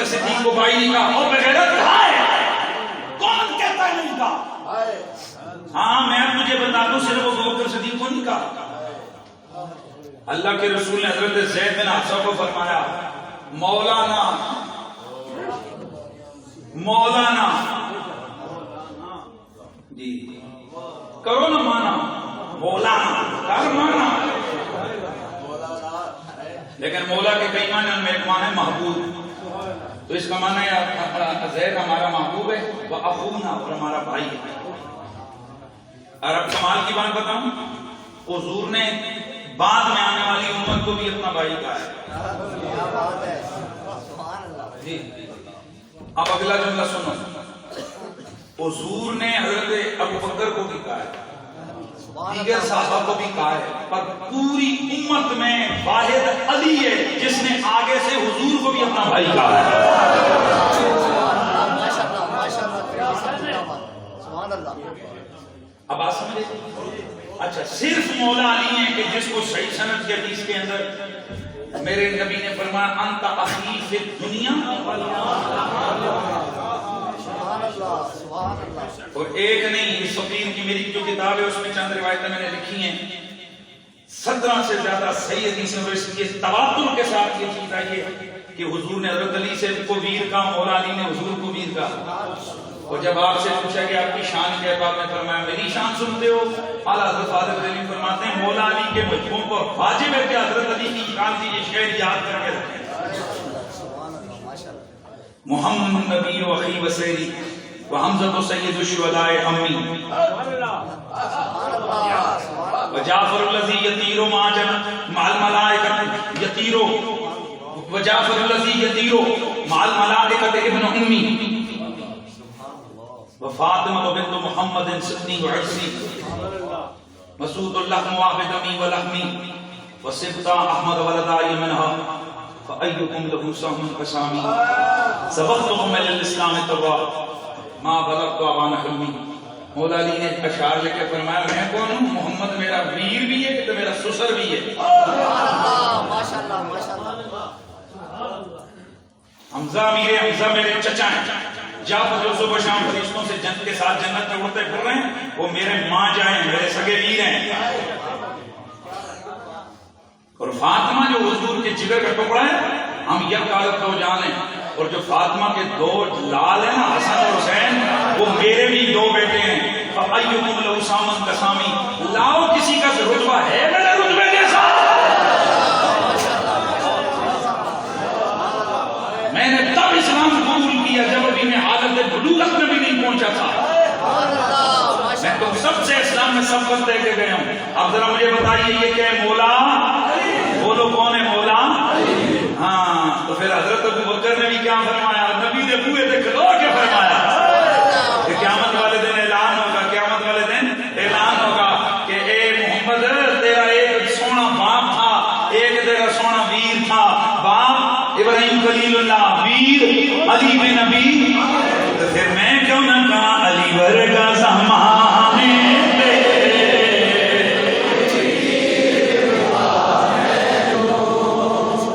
صدیق کو بھائی نہیں کہا اور بغیرت کہا ہے کون کہتا ہے نہیں کہا. ہاں میں مجھے بتا دوں صرف ابو بکر صدیق کو نہیں کہا. اللہ کے رسول نے حضرت زید بن حارثہ کو فرمایا مولانا جی کرو نا مانا مولانا کر مانا لیکن مولا کے کئی معنی ان میں ایک معنی محبوب تو اس کا معنی ہے زید ہمارا محبوب ہے وہ اخونا اور ہمارا بھائی ہے. اور اب کمال کی بات بتاؤں حضور نے بعد میں آنے والی امت کو بھی اپنا بھائی کہا ہے. جی اب اگلا جملہ سنو حضور نے حضرت ابو بکر کو بھی کہا ہے دیگر صحابہ کو بھی کہا ہے، پر پوری امت میں واحد علی ہے جس نے آگے سے حضور کو بھی اپنا بھائی کہا ہے۔ اب آپ سمجھے؟ اچھا صرف مولا علی ہیں کہ جس کو صحیح سند کی حدیث کے اندر میرے نبی نے فرمایا انت اخی فی الدنیا، اور ایک نہیں، اس فقیر کی میری جو کتاب ہے اس میں چند روایتیں میں نے لکھی ہیں، 17 سے زیادہ صحیح حدیثیں، اور اس لیے تواتر کے ساتھ یہ چیز آئی ہے کہ حضور نے حضرت علی سے کو ویر کا، مولا علی نے حضور کو ویر کا۔ اور جب آپ سے پوچھا کہ آپ کی شان کیا ہے، آپ نے فرمایا میری شان سنتے ہو؟ اعلیٰ حضرت فاضل علی فرماتے ہیں مولا علی کے مجموعوں پر واجب ہے کہ حضرت علی کی شان کی یہ شعر یاد کر کے رکھیں۔ محمد نبی و اخی وسیری وحمزہ سید الشہداء امی وجعفر الذی یطیر مع الملائکۃ یطیر وجعفر الذی یطیر مع الملائکۃ ابن امی وفاطمہ بنت محمد سدنی وعرسی مسعود اللحم وعبدمی ولحمی وسبطہ احمد ولدائی منہا فأیکم لہو سہم قسامی سبقتکم علی الاسلام توا ما بلغت آبان حلمی۔ مولا علی نے اشعار لے کے فرمایا میں کون ہوں؟ محمد میرا ویر بھی ہے تو میرا سسر بھی ہے۔ ماشاءاللہ ماشاءاللہ۔ حمزہ امیر حمزہ میرے چچا ہیں، جعفر جو صبح شام فرشتوں سے جنت کے ساتھ جنت میں اڑتے پھر رہے ہیں، وہ میرے ماں جائیں، میرے سگے ویر ہیں۔ اور فاطمہ جو حضور کے جگر کا ٹکڑا ہے، ہم یک عالم دو جان ہیں، اور جو فاطمہ کے دو لال ہیں نا حسن اور حسین، وہ میرے بھی دو بیٹے ہیں۔ فَأَيُّكُمْ لَوْ سَامًا قَسَامِي، لاؤ کسی کا رتبہ ہے میرے رتبے جیسا۔ میں نے تب اسلام قبول کیا جب ابھی میں حالت بلوغت میں بھی نہیں پہنچا تھا۔ میں تو سب سے اسلام میں سبقت دے کے گیا ہوں۔ اب ذرا مجھے بتائیے یہ کہ مولا بولو کون ہے مولا؟ ہاں تو پھر حضرت ابو بکر نے بھی کیا فرمایا؟ نبی نے بوئے دے کھلو کے فرمایا کہ قیامت والے دن اعلان ہوگا، قیامت والے دن اعلان ہوگا کہ اے محمد تیرا ایک سونا باپ تھا، ایک تیرا سونا ویر تھا، باپ ابراہیم خلیل اللہ، ویر علی بن نبی، تو پھر میں کیوں نہ کہا علی ورگا زمانے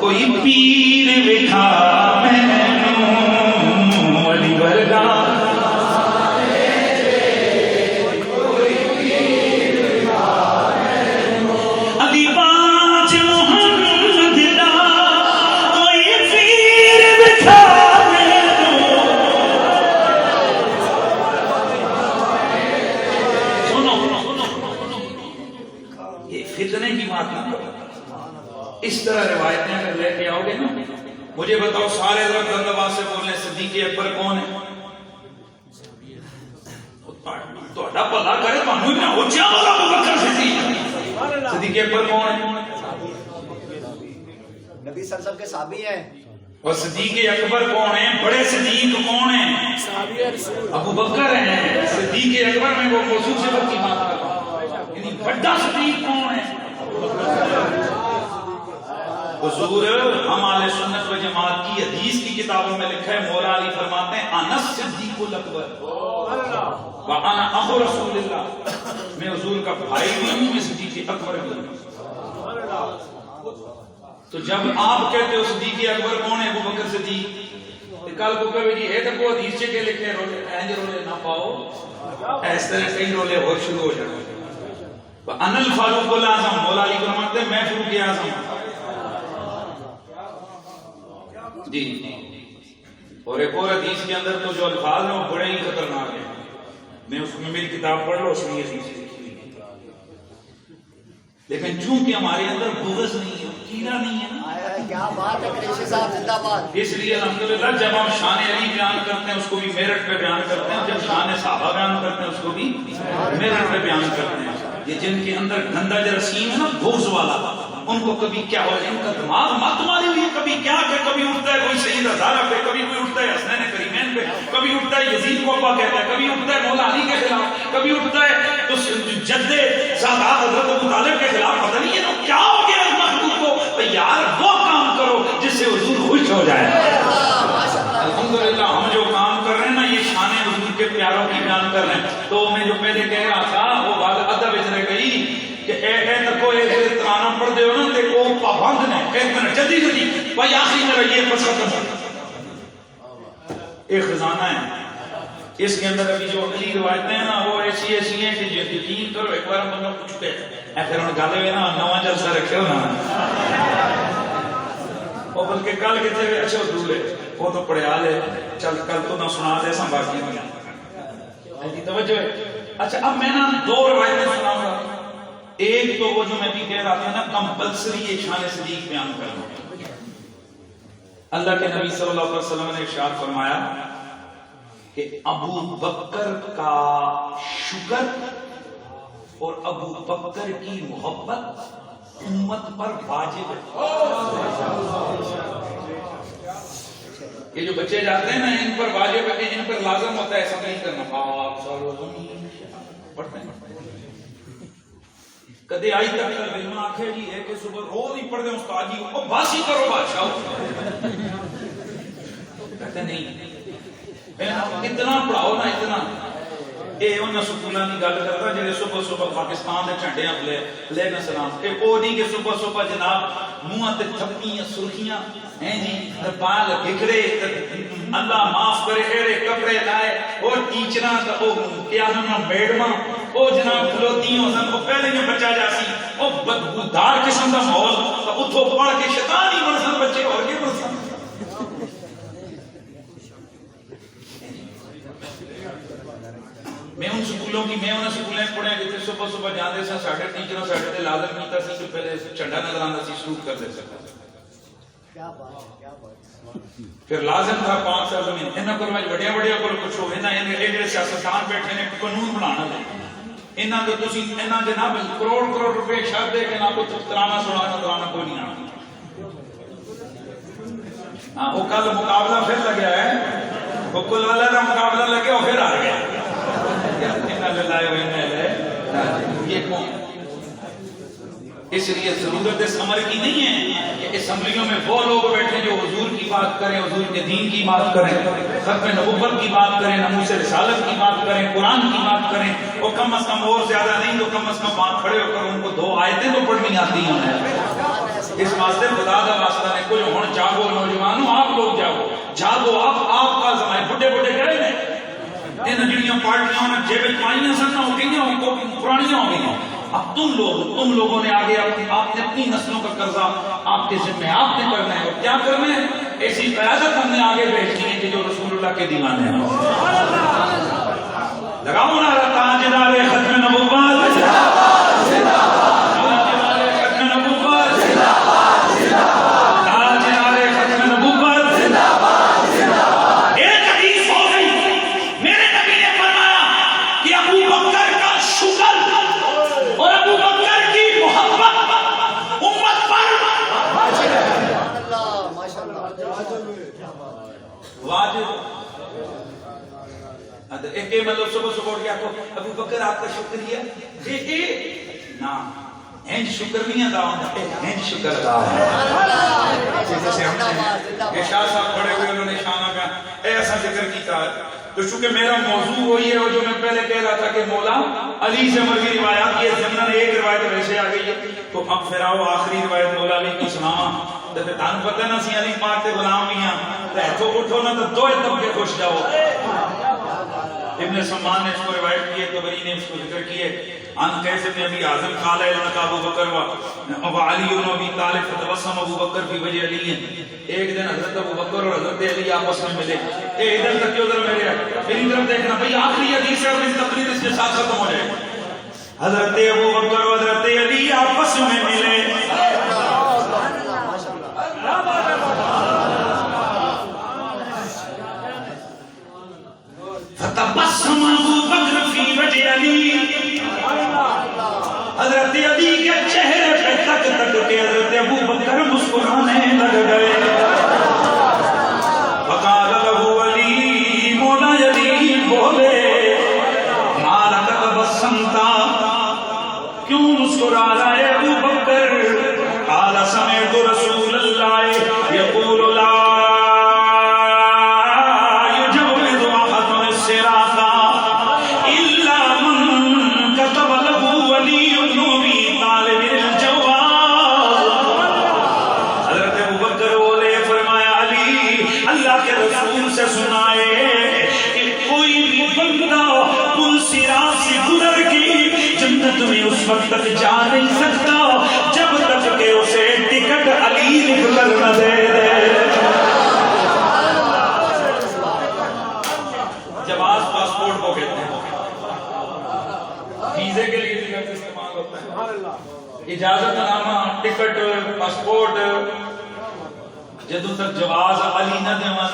کوئی پیر وکھا مینوں علی ورگا علی باج محمد دا کوئی پیر وکھا مینوں۔ سنو یہ فتنے کی بات نہ کرو، اس طرح روایتیں اگر لے کے آؤ گے نا، مجھے بتاؤ سارے ذرا بلند آواز سے بولنے صدیق اکبر کون ہے؟ تہاڈا بھلا کرے تانوں نہ ہو جا والا ابو بکر صدیق اکبر کون ہے؟ نبی صلی اللہ علیہ وسلم کے صحابی ہیں۔ اور صدیق اکبر کون ہے؟ بڑے صدیق کون ہیں؟ ابو بکر ہیں۔ صدیق اکبر میں وہ موضوع سے کی بات کر رہا ہوں، یعنی بڑا صدیق کون ہے؟ حضور ہم اہل سنت و جماعت کی حدیث کی کتابوں میں لکھا ہے، مولا علی فرماتے ہیں انا صدیق الاکبر وانا اخو رسول اللہ، میں حضور کا بھائی بھی ہوں، میں صدیق اکبر بھی ہوں۔ تو جب آپ کہتے ہو صدیق اکبر کون ہے؟ ابو بکر صدیق، کل کو کہے جی ہے تو کو حدیث کے لکھے رولے اینج رولے نہ پاؤ، اس طرح کئی رولے ہو شروع ہو جائیں۔ انا الفاروق الاعظم، مولا علی فرماتے ہیں میں فاروق اعظم جی۔ اور ایک اور حدیث کے اندر تو جو الفاظ ہیں وہ بڑے ہی خطرناک ہیں، میں اس میں میری کتاب پڑھ لو، اس میں یہ حدیث لکھی ہوئی ہے، لیکن چونکہ ہمارے اندر بغض نہیں ہے، کینہ نہیں ہے، کیا بات ہے قریشی صاحب، زندہ باد۔ اس لیے الحمدللہ جب ہم شان علی بیان کرتے ہیں اس کو بھی میرٹ پہ بیان کرتے ہیں، جب شان صحابہ بیان کرتے ہیں اس کو بھی میرٹ پہ بیان کرتے ہیں۔ یہ جن کے اندر گندا جراثیم ہے نا بغض والا، ان کو کبھی کیا ہو جائے، ان کا دماغ مت ماری ہوئی، کبھی کیا کہ کبھی اٹھتا ہے کوئی سید ہزارہ پہ، کبھی کوئی اٹھتا ہے حسنین کریمین پہ, کبھی اٹھتا ہے یزید کو ابا کہتا ہے, کبھی اٹھتا ہے مولا علی کے خلاف, کبھی اٹھتا ہے تو جد سادات حضرت ابو طالب کے خلاف. پتہ نہیں ہے تو کیا ہو گیا اس مخلوق کو. یار وہ کام کرو جس سے حضور خوش ہو جائے. الحمدللہ ہم جو کام کر رہے ہیں نا یہ شان حضور کے پیاروں کی بیان کر رہے ہیں. تو میں جو پہلے کہہ رہا تھا وہ بات ادب اجرے گئی کہ اے تکو ایک ترانہ پڑھ دے ہو نا تے کو پابند نے ایک منٹ جلدی جلدی بھائی آخری میں رہیے بس ختم. ایک خزانہ ہے اس کے اندر ابھی جو علی روایتیں ہیں نا وہ ایسی ایسی ہیں کہ یقین کرو ایک بار بندہ پوچھ پہ پھر ہم گالے ہوئے نا نواں جلسہ رکھے ہو نا وہ بلکہ کل کتنے اچھا دور ہے وہ تو پڑھیا لے چل کل تو نہ سنا دے سا باقی میں توجہ ہے. اچھا اب میں نا دو روایتیں سناؤں گا. ایک تو وہ جو میں بھی کہہ رہا تھا نا کمپلسری ایک شان صدیق بیان کرنا. اللہ کے نبی صلی اللہ علیہ وسلم نے ارشاد فرمایا کہ ابو بکر کا شکر اور ابو بکر کی محبت امت پر واجب ہے. یہ جو بچے جاتے ہیں نا ان پر واجب ہے, ان پر لازم ہوتا ہے ایسا نہیں کرنا. پڑھتے ہیں کدے آئی تک علم آنکھیں جی ہے کہ صبح روز ہی پڑھ دیں استاد جی کو باسی کرو بادشاہ. کہتے نہیں اتنا پڑھاؤ نا اتنا. یہ انہوں سکولوں کی گل کرتا جی صبح صبح پاکستان کے جھنڈے لے نہ سلام. وہ نہیں کہ صبح صبح جناب منہ تے تھپیاں سرخیاں ہیں جی بال بکھرے اللہ معاف کرے ایڑے کپڑے لائے اور ٹیچراں تے او کیا نام میڈماں او جناب کھلوتی ہوں سن. وہ پہلے میں بچا جاسی او بدبودار قسم دا ماحول تو اتھوں پڑھ کے شیطان ہی بن سن بچے اور کے بن سن. میں ان سکولوں کی میں انہوں سکولیں پڑھیں جتنے صبح صبح جاندے سا ساڑھے ٹیچروں ساڑھے تے لازم کیتا سی کہ پہلے چنڈا نظر آندا سی شروع کر دے سکتا. پھر لازم تھا 5 سال زمین انہاں کو بڑے بڑے کو کچھ ہو انہاں یہ سیاستدان بیٹھے نے قانون بنانا ہے انہاں تو تسی انہاں جناب کروڑ روپے شرط دے کے نہ کو ترانہ سنانا کوئی نہیں آنا. ہاں وہ کل مقابلہ پھر لگا ہے وہ کل والا کا مقابلہ لگے اور پھر آ گیا. یہ کون اس لیے ضرورت اس عمل کی نہیں ہے کہ اسمبلیوں میں وہ لوگ بیٹھے جو حضور کی بات کریں, حضور کے دین کی بات کریں, ختم نبوت کی بات کریں, ناموس رسالت کی بات کریں, قرآن کی بات کریں. وہ کم از کم اور زیادہ نہیں تو کم از کم وہاں کھڑے ہو کر ان کو 2 آیتیں تو پڑھنی آتی ہیں. اس واسطے خدا کا واسطہ نے کوئی ہوں جاگو نوجوانوں آپ لوگ جاگو آپ کا زمانے بڑھے کہہ رہے ہیں ان جڑیاں پارٹیاں نے جیب پائیاں سن ہو گئی پرانیاں ہو گئی. اب تم لوگوں نے آگے آپ نے اپنی نسلوں کا قرضہ آپ کے ذمہ آپ نے کرنا ہے. اور کیا کرنا ہے ایسی قیادت ہم نے آگے بھیجنی ہے کہ جو رسول اللہ کے دیوانے ہیں. لگاؤ نعرہ تاجدار ختم نبوت مطلب صبح صبح اٹھ کے ابو بکر آپ کا شکریہ نا ہینڈ شکر نہیں ادا ہوتا ہینڈ شکر ادا ہوتا. جیسے ہم نے شاہ صاحب پڑھے ہوئے انہوں نے شانہ کا ایسا ذکر کیا تو چونکہ میرا موضوع وہی ہے جو میں پہلے کہہ رہا تھا کہ مولا علی سے مرغی روایات یہ ضمن ایک روایت ویسے آ گئی ہے تو اب پھر آؤ آخری روایت مولا علی کی سناواں. تو پھر تان پتہ نہ سی علی پاک تے غلام ہی ہیں تو اٹھو نا تو 2 طبقے خوش جاؤ. ابن سمان نے اس کو روایت کی ہے, طبری نے اس کو ذکر کی ہے. ان قیس بن ابی اعظم قال لنا ابو بکر و علی بن ابی طالب فتبسم ابو بکر فی وجه علی. ایک دن حضرت ابو بکر اور حضرت علی آپس میں ملے. اے ادھر تک ادھر میرے میری طرف دیکھنا بھائی آخری حدیث ہے اور اس تقریر اس کے ساتھ ختم ہو جائے. حضرت ابو بکر اور حضرت علی آپس میں ملے. فتبسم ابو بکر فی وجه علی. حضرت علی کے چہرے پہ تک کے حضرت ابو بکر مسکرانے لگ گئے. فقال له علی اللہ کے رسول سے سنائے کہ کوئی بھی بندہ پل صراط سے گزر کی جنت میں اس وقت تک جا نہیں سکتا جب تک کہ اسے ٹکٹ علی لکھ کر نہ دے جواز پاسپورٹ کو کہتے ہیں، ویزے کے لیے ٹکٹ استعمال ہوتا ہے، اجازت نامہ، ٹکٹ، پاسپورٹ، جدوں تک جواز علی نہ دیوان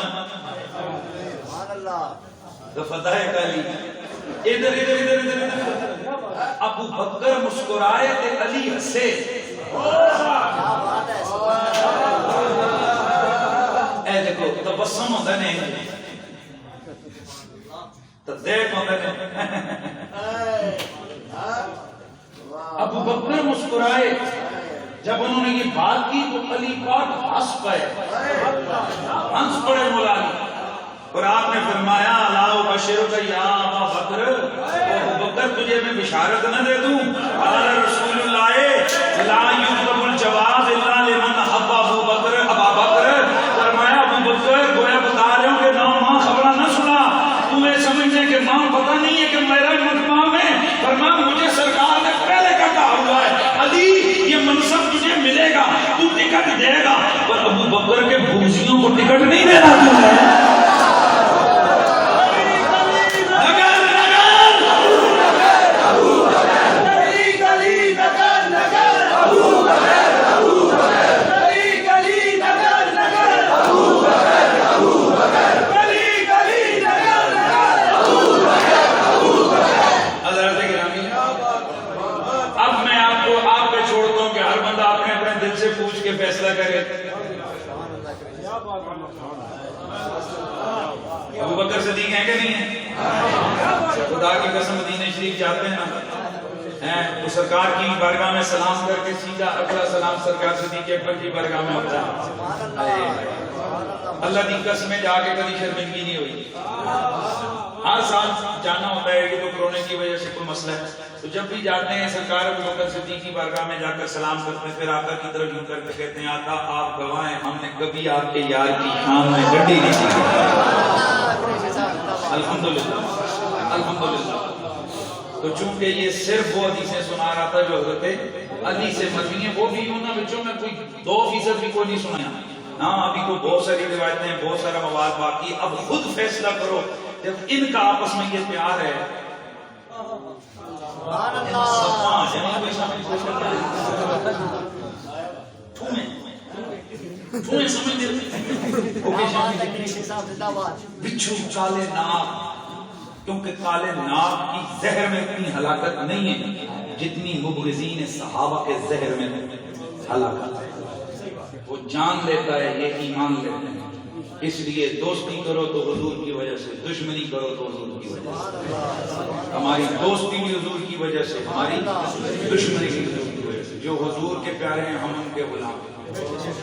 فتح علی ادھر ادھر ادھر ادھر ادھر ابو بکر مسکرائے تے علی ہسے، اے دیکھو تبسم ہوتا نہیں تصدیق ہوتا نہیں۔ ابو بکر مسکرائے، جب انہوں نے یہ بات کی تو علی پاک ہنس پڑے، ہنس پڑے مولا علی، اور آپ نے فرمایا اللہ بشرک یا ابا بکر، ابو بکر تجھے میں بشارت نہ دے دوں، قال رسول اللہ لا یطلب الجواز الا لمن حب ابو بکر، ابا بکر فرمایا ابو بکر گویا بتا رہے ہوں کہ نہ ماں خبر نہ سنا، تمہیں سمجھنے کہ ماں پتہ نہیں ہے کہ میرا مقام ہے، فرمایا مجھے سرکار نے پہلے کا کہا ہوا ہے علی یہ منصب تجھے ملے گا، تو ٹکٹ دے گا، پر ابو بکر کے بھوزیوں کو ٹکٹ نہیں دینا تمہیں۔ فیصلہ کرے ابو بکر صدیق ہیں کہ نہیں ہیں؟ خدا کی قسم مدینہ شریف جاتے ہیں نا تو سرکار کی بارگاہ میں سلام کر کے سیدھا اگلا سلام سرکار صدیق اکبر کی بارگاہ میں ہوتا ہے۔ اللہ کی قسم میں جا کے کبھی شرمندگی نہیں ہوئی، ہر سال جانا ہوتا ہے، یہ تو کورونا کی وجہ سے کوئی مسئلہ ہے، تو جب بھی جاتے ہیں سرکار ابو بکر صدیق کی بارگاہ میں جا کر سلام کرتے ہیں، پھر آقا کی طرف یوں کر کے کہتے ہیں آقا آپ گواہ ہیں ہم نے کبھی آپ کے یار کی شان میں گڈی نہیں کی۔ الحمدللہ الحمدللہ۔ تو چونکہ یہ صرف وہ حدیثیں سنا رہا تھا جو حضرت علی سے مروی ہیں، وہ بھی انہوں بچوں میں کوئی 2% بھی کوئی نہیں سنایا، ہاں ابھی تو بہت ساری روایتیں، بہت سارا مواد باقی، اب خود فیصلہ کرو جب ان کا آپس میں یہ پیار ہے۔ بچھو کالے ناگ، کیونکہ کالے ناگ کی زہر میں اتنی ہلاکت نہیں ہے جتنی مبغضین صحابہ کے زہر میں ہلاکت ہے، وہ جان لیتا ہے یہ ایمان لیتا ہے، اس لیے دوستی کرو تو حضور کی وجہ سے، دشمنی کرو تو حضور کی وجہ سے، ہماری دوستی بھی حضور کی وجہ سے، ہماری دشمنی بھی حضور کی وجہ سے، جو حضور کے پیارے ہیں ہم ان کے غلام،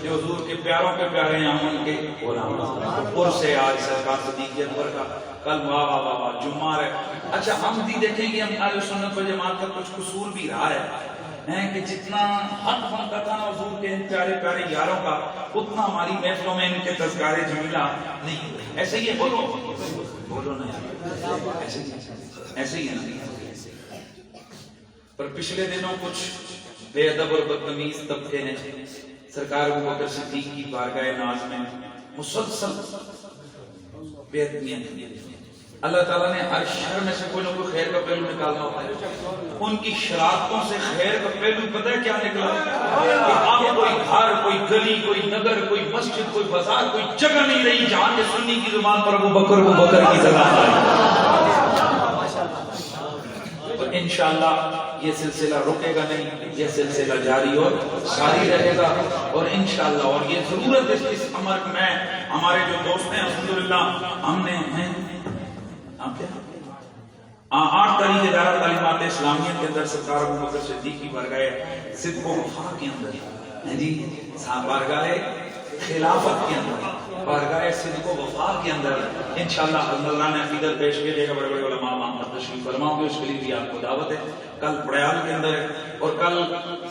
جو حضور کے پیاروں کے پیارے ہیں ہم ان کے غلام۔ اور سے آج سرکار صدیق اکبر کا کل واہ واہ واہ واہ جمعہ ہے۔ اچھا ہم بھی دیکھیں گے، ہم اہل سنت و جماعت کا کچھ قصور بھی رہا ہے کہ جتنا حق بنتا تھا نا حضور کے پیارے پیارے یاروں کا، اتنا ہماری محفلوں میں ان کے تذکارے جمیلہ نہیں ہوئے۔ ایسے ہی ہے، بولو بولو نا یار، ایسے ہی ہے نا۔ پر پچھلے دنوں کچھ بے ادب اور بدتمیز طبقے نے سرکار ابو بکر صدیق کی بارگاہ ناز میں مسلسل بے ادبیاں کی۔ اللہ تعالیٰ نے ہر شر میں سے کوئی نہ کوئی خیر کا پہلو نکالنا ہوتا ہے، ان کی شرارتوں سے خیر کا پہلو پتہ ہے کیا نکلا؟ کہ اب کوئی گھر، کوئی گلی، کوئی نگر، کوئی مسجد، کوئی بازار، کوئی جگہ نہیں رہی جہاں کے سنی کی زبان پر ابو بکر کی زبان آئی۔ تو انشاءاللہ یہ سلسلہ رکے گا نہیں، یہ سلسلہ جاری اور ساری رہے گا، اور انشاءاللہ اور یہ ضرورت اس امر میں ہمارے جو دوست ہیں الحمدللہ ہم نے ہیں 8 تاریخ ادارہ تعلیمات اسلامیہ کے اندر سرکار ابو بکر صدیق کی بارگاہ صدق و وفا کے اندر جی بارگاہ خلافت کے اندر، بارگاہ صدق و وفا کے اندر انشاءاللہ اللہ نے عقیدت پیش کیے گا، بڑے بڑے علماء وہاں تشریف فرماؤ گے، اس کے لیے بھی آپ کو دعوت ہے. کل پڑیال کے اندر ہے اور کل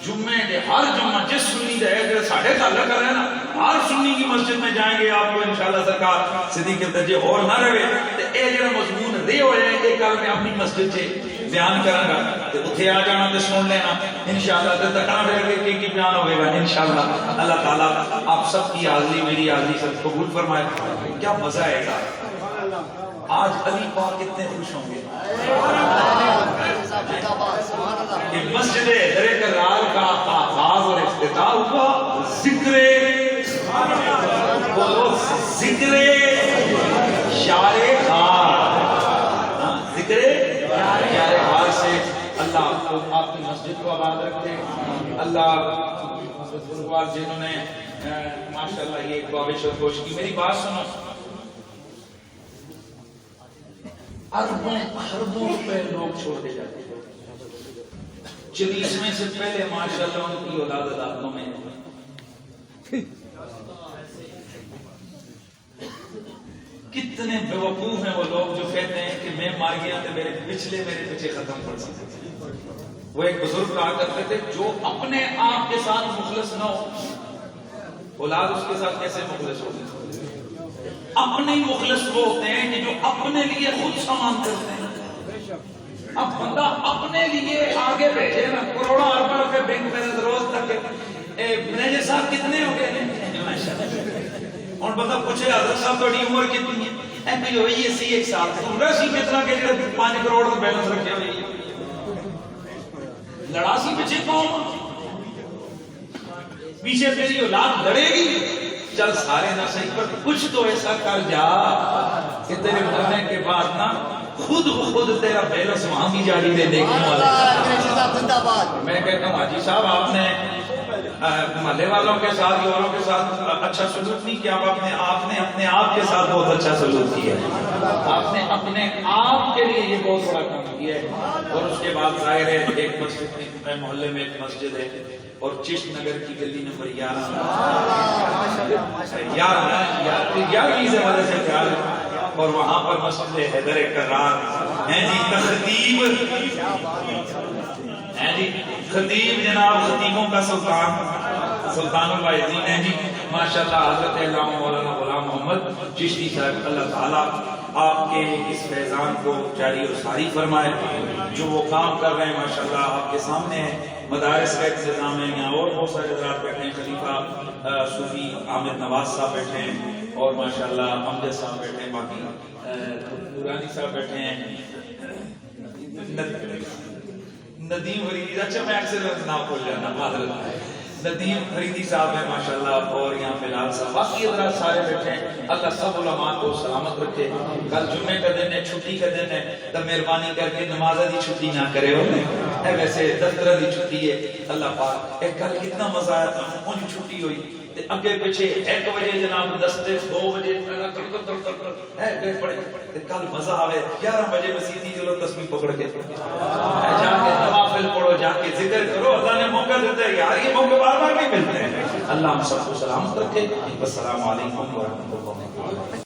جمعے کے ہر جمعہ جس سنی ہے جو ساڑھے تعلق کر رہے ہیں نا، ہر سنی کی مسجد میں جائیں گے. آپ کو انشاءاللہ سرکار صدیق کے درجے اور نہ رہے تو یہ جو مضمون دے ہوئے ہیں کہ کل میں اپنی مسجد سے بیان کروں گا تو اتنے آ جانا تو سن لینا انشاءاللہ. تو تکنا پھر کی بیان ہوئے گا انشاءاللہ. اللہ تعالیٰ آپ سب کی حاضری میری حاضری سب قبول فرمائے. کیا مزہ آئے گا آج. علی پاک کتنے خوش ہوں گے کہ مسجد حیدر کرار کا آغاز اور افتتاح ہوا ذکر شار خار، ذکر شار خار سے. اللہ آپ کی مسجد کو آباد رکھے. اللہ جنہوں نے ماشاءاللہ یہ کاوش اور کوشش کی. میری بات سنو، اربوں روپے لوگ چھوڑ دے جاتے ہیں. 40 سے پہلے ماشاءاللہ ان کی اولاد عدالتوں میں. کتنے بیوقوف ہیں وہ لوگ جو کہتے ہیں کہ میں مار گیا تو میرے پیچھے ختم پڑ سکتے. وہ ایک بزرگ کہا کرتے تھے جو اپنے آپ کے ساتھ مخلص نہ ہو اولاد اس کے ساتھ کیسے مخلص ہو. اپنے ہی مخلص وہ ہوتے ہیں کہ جو اپنے لیے خود سامان کرتے ہیں. اب بندہ اپنے لیے آگے بیٹھے نا کروڑوں اربوں روپے بینک میں روز تک مینیجر صاحب کتنے ہو گئے اور بندہ پوچھے حضرت صاحب تھوڑی عمر کتنی ہے کوئی ہوئی ہے 1 سال پورا سی کتنا کہ 5 کروڑ کا بیلنس رکھے ہوئی لڑاسی پیچھے قوم پیچھے تیری اولاد لڑے گی. چل سارے نہ صحیح پر کچھ تو ایسا کر جا کہ تیرے مرنے کے بعد نا خود تیرا بیلنس وہاں بھی جاری رہے. دیکھنے والا میں کہتا ہوں حاجی صاحب آپ نے محلے والوں کے ساتھ اوروں کے ساتھ اچھا سلوک نہیں کیا. آپ نے اپنے آپ کے ساتھ بہت اچھا سلوک کیا. آپ نے اپنے آپ کے لیے یہ بہت بڑا کام کیا ہے. اور اس کے بعد ظاہر ہے ایک مسجد میں محلے میں ایک مسجد ہے اور چشت نگر کی گلی نمبر 11 سے وجہ سے خیال ہے اور وہاں پر مسجد حیدر کرار ہے جی. تخطیب ہے جی، خطیب جناب خطیبوں کا سلطان الواعظین ہے جی ماشاءاللہ حضرت علامہ مولانا غلام محمد چشتی صاحب. اللہ تعالیٰ آپ کے اس فیضان کو جاری اور ساری فرمائے. جو وہ کام کر رہے ہیں ماشاءاللہ آپ کے سامنے ہے. مدارس کا انتظام ہے. یہاں اور بہت سارے حضرات بیٹھے ہیں. خلیفہ صوفی عامر نواز صاحب بیٹھے ہیں اور ماشاءاللہ امجد صاحب بیٹھے ہیں. باقی نورانی صاحب بیٹھے ہیں. ندیم فریدی، اچھا میں اکثر نام بھول جانا معذرت. ندیم فریدی صاحب ہیں ماشاءاللہ اور یہاں بلال صاحب. باقی حضرات سارے بیٹھے ہیں. اللہ سب علماء کو سلامت رکھے. کل جمعے کا دن ہے، چھٹی کا دن ہے تو مہربانی کر کے نماز دی چھٹی نہ کرے ہو. ویسے دفتر دی چھٹی ہے. اللہ پاک کل کتنا مزہ آیا تھا. ان چھٹی ہوئی اگے پیچھے 1 بجے جناب دستے 2 بجے پڑے. کل مزہ آئے 11 بجے مسیحی چلو تسبیح پکڑ کے جا کے نوافل پڑھو، جا کے ذکر کرو. اللہ نے موقع دیتا ہے یار، یہ موقع بار بار نہیں ملتے ہیں. اللہ ہم سب کو سلامت رکھے. السلام علیکم ورحمۃ اللہ.